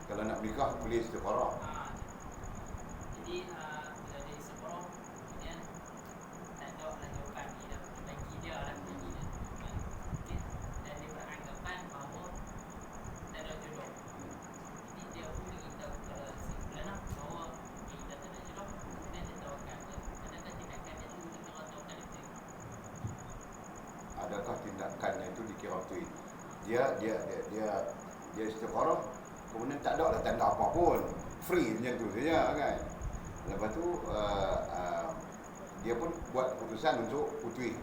Kalau nak nikah boleh istikharah. Jadi bila dia separuh, kemudian tak ada lah jawapan ni dah bagi dia lah bagi dia. Dan dia beranggapan bahawa tak ada jodoh. Jadi dia pun beritahu kepada si Fulana bahawa kita tak ada jodoh. Kemudian dia tawakal. Adakah tindakan itu dikira tawakal itu? Adakah tindakannya itu dikira betul? Dia istikharah, kemudian tak ada lah tanda apa pun, free macam tu saja kan. Lepas tu dia pun buat keputusan untuk putui,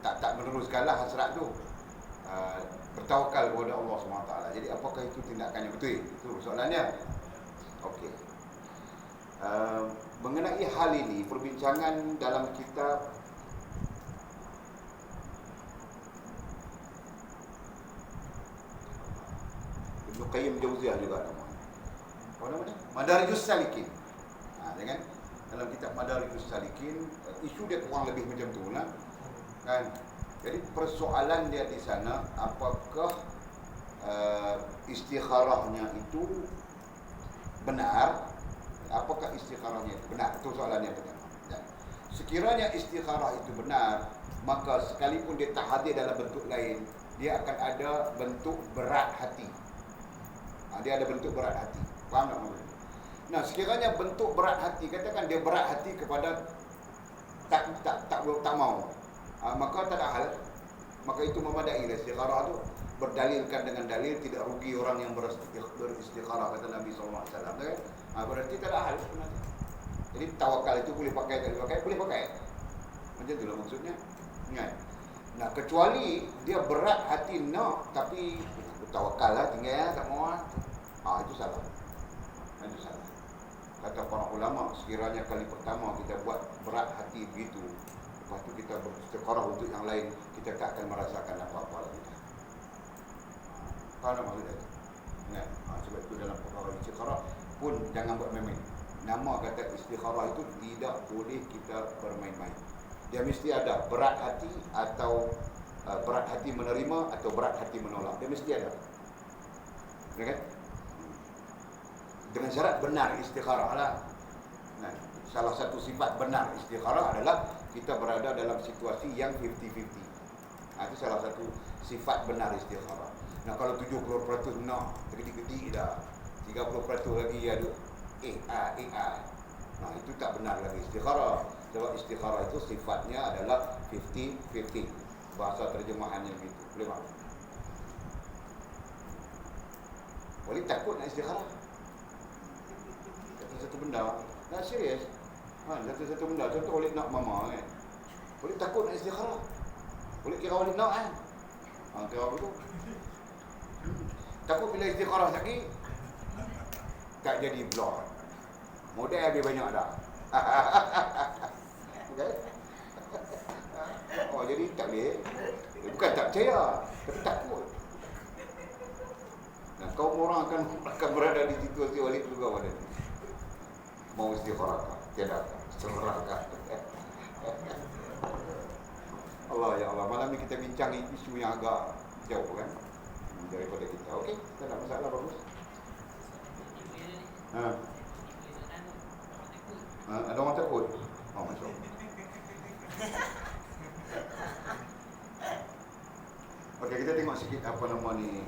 tak meneruskanlah hasrat tu, bertawakal kepada Allah SWT. Jadi apakah itu tindakannya betul? Itu soalannya. Okey. Mengenai hal ini, perbincangan dalam kitab Ibn Qayyim Jauziyah juga apa namanya? Madarijus Salikin. Kan? Dalam kitab Madarijus Salikin, isu dia kurang lebih macam tu lah. Kan? Jadi persoalan dia di sana, apakah istikharahnya itu benar? Apakah istikharahnya itu benar? Itu soalannya pertama. Ya. Sekiranya istikharah itu benar, maka sekalipun dia tak hadir dalam bentuk lain, dia akan ada bentuk berat hati. Dia ada bentuk berat hati. Faham tak maksudnya? Nah, sekiranya bentuk berat hati, katakan dia berat hati kepada tak mau, maka tak ada hal. Maka itu memadai lah istikharah tu, berdalilkan dengan dalil, tidak rugi orang yang beristikharah, kata Nabi SAW. Kan? Berarti tak ada hal sebenarnya. Jadi tawakal itu boleh pakai, tak boleh pakai, boleh pakai. Macam itulah maksudnya. Ingat. Nah, kecuali dia berat hati nak, tapi tawakal lah, tinggal tak mau. Itu salah. Itu salah. Kata para ulama, sekiranya kali pertama kita buat berat hati begitu, lepas tu kita beristikharah untuk yang lain, kita tak akan merasakan apa-apa lagi. Faham maksudnya itu? Ingat. Sebab itu dalam perkara istikharah pun jangan buat main-main. Nama kata istikharah itu tidak boleh kita bermain-main. Dia mesti ada berat hati atau berat hati menerima atau berat hati menolak. Dia mesti ada. Ya kan? Dengan syarat benar istikharah lah. Nah, salah satu sifat benar istikharah adalah kita berada dalam situasi yang 50-50. Itu salah satu sifat benar istikharah. Nah, kalau 70% no, ketik-ketik dah. 30% lagi ada Nah, itu tak benar lagi istikharah. Sebab istikharah itu sifatnya adalah 50-50. Bahasa terjemahannya begitu. Boleh tak? Boleh takut nak istikharah. Satu benda. Nak serius. Satu benda. Contoh Walid nak mama kan. Boleh takut nak istikharah. Boleh kira Walid nak kan. Kira apa tu? Takut bila istikharah sakit. Tak jadi blog. Modal habis banyak dah. Okay? Oh, jadi tak boleh. Bukan tak percaya, tapi takut. Nah, kaum orang akan berada di situasi Walid juga pada ni. Mau istikharah, tiada, serahkan. Allah ya Allah, malam ni kita bincang isu yang agak jauh kan daripada kita. Okey, tak ada masalah, bagus. Ada orang takut. Oh, masya-Allah. Okey, kita tengok sikit apa nama ni,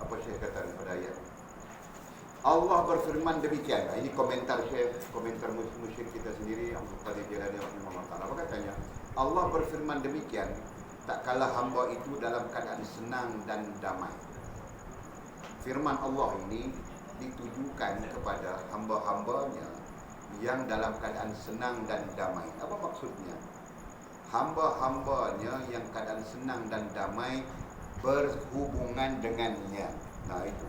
apa Syekh kata pada ayat. Allah berfirman demikian. Ini komentar Syekh, komentar musyrik kita sendiri yang Abdul Jalani rahimahullah taala. Apa katanya? Allah berfirman demikian, tak kala hamba itu dalam keadaan senang dan damai. Firman Allah ini ditujukan kepada hamba-hambanya yang dalam keadaan senang dan damai. Apa maksudnya? Hamba-hambanya yang keadaan senang dan damai berhubungan dengannya. Nah, itu.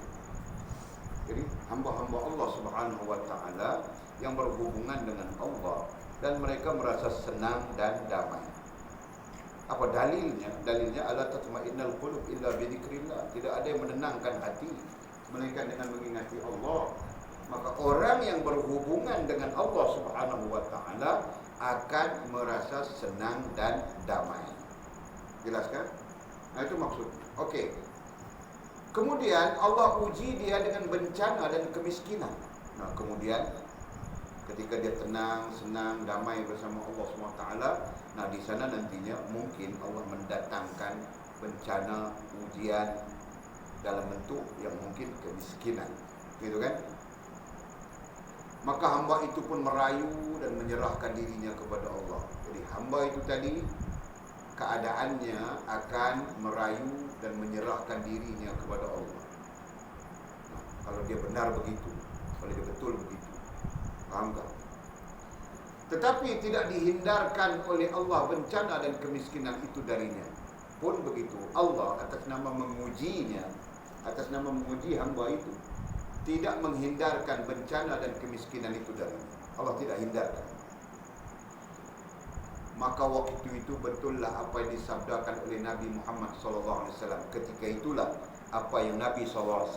Jadi hamba-hamba Allah Subhanahu wa taala yang berhubungan dengan Allah dan mereka merasa senang dan damai. Apa dalilnya? Dalilnya ala tatma'innal qulub illa bi dzikrillah. Tidak ada yang menenangkan hati melainkan dengan mengingati Allah. Maka orang yang berhubungan dengan Allah Subhanahu wa taala akan merasa senang dan damai. Jelas kan? Nah, itu maksud. Okey. Kemudian Allah uji dia dengan bencana dan kemiskinan. Nah, kemudian ketika dia tenang, senang, damai bersama Allah SWT, nah di sana nantinya mungkin Allah mendatangkan bencana, ujian dalam bentuk yang mungkin kemiskinan. Gitu kan? Maka hamba itu pun merayu dan menyerahkan dirinya kepada Allah. Jadi hamba itu tadi keadaannya akan merayu dan menyerahkan dirinya kepada Allah. Nah, kalau dia benar begitu, kalau dia betul begitu, faham tak? Tetapi tidak dihindarkan oleh Allah bencana dan kemiskinan itu darinya. Pun begitu, Allah atas nama mengujinya, atas nama menguji hamba itu, tidak menghindarkan bencana dan kemiskinan itu darinya. Allah tidak hindarkan. Maka waktu itu betullah apa yang disabdakan oleh Nabi Muhammad SAW. Ketika itulah apa yang Nabi SAW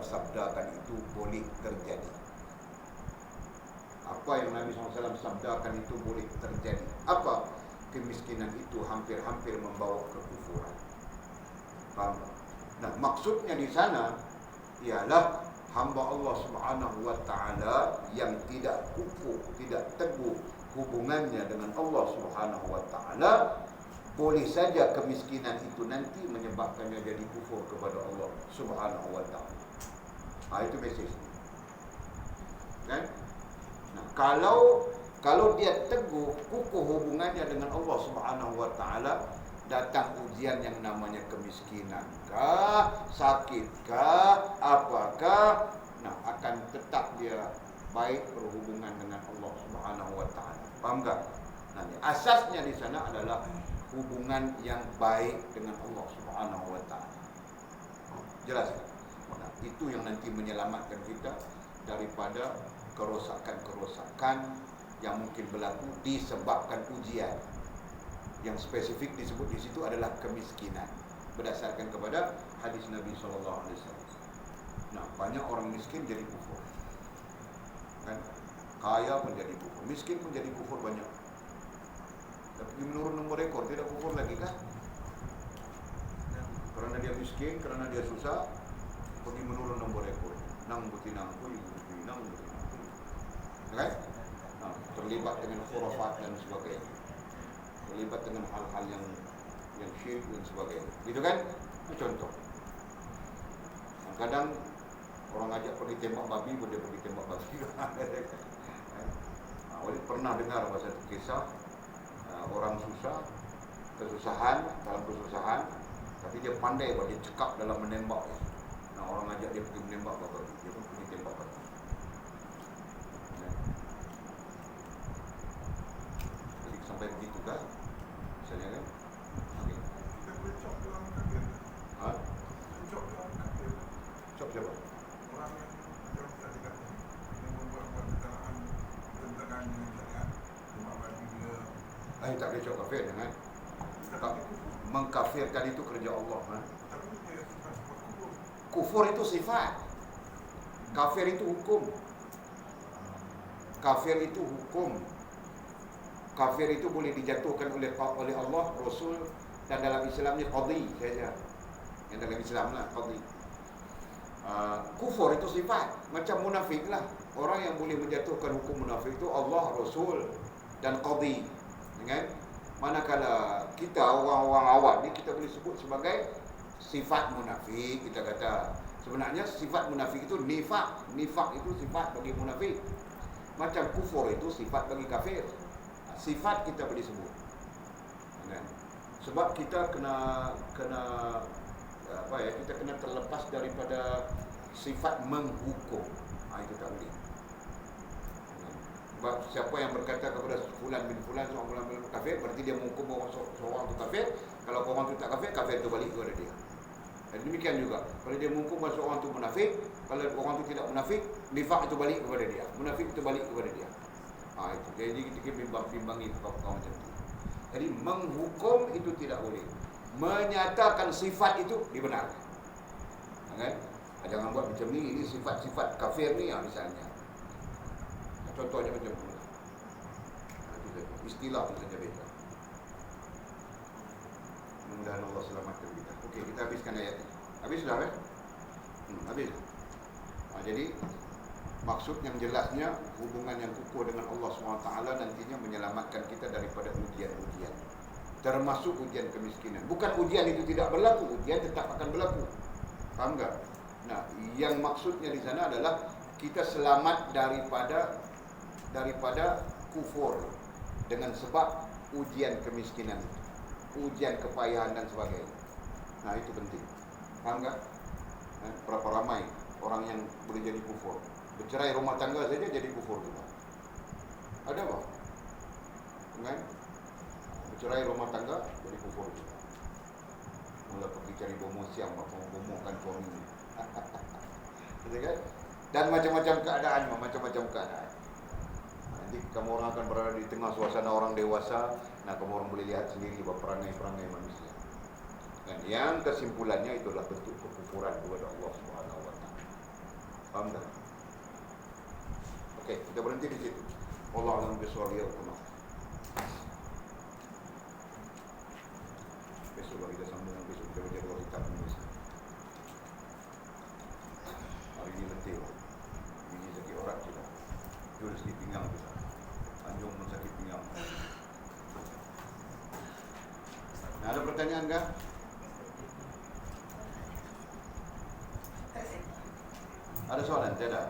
sabdakan itu boleh terjadi. Apa yang Nabi SAW sabdakan itu boleh terjadi. Apa? Kemiskinan itu hampir-hampir membawa kekufuran. Faham? Nah, maksudnya di sana ialah hamba Allah Subhanahu wa taala yang tidak kukuh, tidak teguh hubungannya dengan Allah Subhanahu wa taala, boleh saja kemiskinan itu nanti menyebabkannya jadi kufur kepada Allah Subhanahu wa taala. Itu mesej. Kan? Nah, kalau dia teguh, kukuh hubungannya dengan Allah Subhanahu wa taala, datang ujian yang namanya kemiskinan kah, sakit kah, apakah, nah akan tetap dia baik berhubungan dengan Allah Subhanahu wa taala. Faham tak? Nah, asasnya di sana adalah hubungan yang baik dengan Allah Subhanahu wa taala. Jelas tak? Nah, itu yang nanti menyelamatkan kita daripada kerosakan-kerosakan yang mungkin berlaku disebabkan ujian. Yang spesifik disebut di situ adalah kemiskinan, berdasarkan kepada hadis Nabi SAW. Nah, banyak orang miskin jadi kufur. Kan? Kaya pun jadi kufur, miskin pun jadi kufur banyak. Tapi menurut nombor rekor tidak kufur lagi kan? miskin kerana dia susah, pergi menurun nombor ekor. Nang betinang kui, nang betinang kui. Kan? Terlibat dengan khurafat dan sebagainya. Terlibat dengan hal-hal yang syirik dan sebagainya. Gitu kan? Itu contoh. Kadang orang ajak pergi tembak babi, dia pergi tembak babi. Walid pernah dengar satu kisah orang susah, dalam kesusahan, tapi dia pandai, dia cekap dalam menembak. Nah, orang ajak dia pergi menembak babi, dia pun pergi tembak babi. Jadi sampai begitu kan? Misalnya kan? Okay. Kita boleh cop dia orang kafir. Ha? Cop dia orang kafir. Cop siapa? Orang yang macam tadi kata, yang membuat-buat kesalahan bertentangan dengan syariat, tembak bagi dia. Tak boleh cop kafir kan? Tapi kufur. Mengkafirkan itu kerja Allah. Tapi dia sifat-sifat kufur. Kufur itu sifat, kafir itu hukum. Kafir itu hukum. Kafir itu boleh dijatuhkan oleh Allah, Rasul, dan dalam Islam ni qadhi saja. Yang dalam Islam lah qadhi. Kufur itu sifat, macam munafik lah. Orang yang boleh menjatuhkan hukum munafik itu Allah, Rasul, dan qadhi. Kan? Manakala kita orang-orang awam ni kita boleh sebut sebagai sifat munafik. Kita kata sebenarnya sifat munafik itu nifak. Nifak itu sifat bagi munafik. Macam kufur itu sifat bagi kafir. Sifat kita boleh sebut. Kan? Sebab kita kena kita kena terlepas daripada sifat menghukum. Itu tak boleh. Sebab siapa yang berkata kepada fulan bin fulan seorang fulan bin kafir, berarti dia menghukum orang seorang itu kafir. Kalau orang itu tak kafir, kafir itu balik kepada dia. Dan demikian juga kalau dia menghukum seorang itu munafik, kalau orang itu tidak munafik, nifak itu balik kepada dia, munafik itu balik kepada dia. Itu. Jadi kita bimbang-bimbangi kawan-kawan macam itu. Jadi menghukum itu tidak boleh. Menyatakan sifat itu dibenarkan. Kan? Jangan buat macam ni, ini sifat-sifat kafir ni misalnya. Contohnya macam tu. Istilah itu saja beza. Mudah-mudahan Allah selamatkan kita. Okey, kita habiskan ayat ini. Habis sudah kan? Habis. Jadi maksud yang jelasnya hubungan yang kukuh dengan Allah SWT nantinya menyelamatkan kita daripada ujian-ujian. Termasuk ujian kemiskinan. Bukan ujian itu tidak berlaku, ujian tetap akan berlaku. Faham tak? Nah, yang maksudnya di sana adalah kita selamat daripada kufur dengan sebab ujian kemiskinan, ujian kepayahan dan sebagainya. Nah, itu penting. Faham tak? Berapa ramai orang yang boleh jadi kufur. Bercerai rumah tangga saja jadi kufur juga. Ada tak? Kan? Bercerai rumah tangga jadi kufur juga. Mula pergi cari bomoh siang, bomohkan suaminya. Betul kan? Dan macam-macam keadaan. Nanti kamu orang akan berada di tengah suasana orang dewasa. Nah, kamu orang boleh lihat sendiri perangai-perangai manusia. Dan yang kesimpulannya itulah bentuk kekufuran kepada Allah Subhanahu Wa Taala. Faham tak? Okey, kita berhenti di situ. Wallahu a'lam bishawab. Besok kita sambung, besok kita baca dua kitab Indonesia. Hari ini letih. Ini sakit orat juga. Jul sakit pinggang juga. Anjung pun sakit pinggang. Nah, ada pertanyaan kah? Ada soalan? Tidak.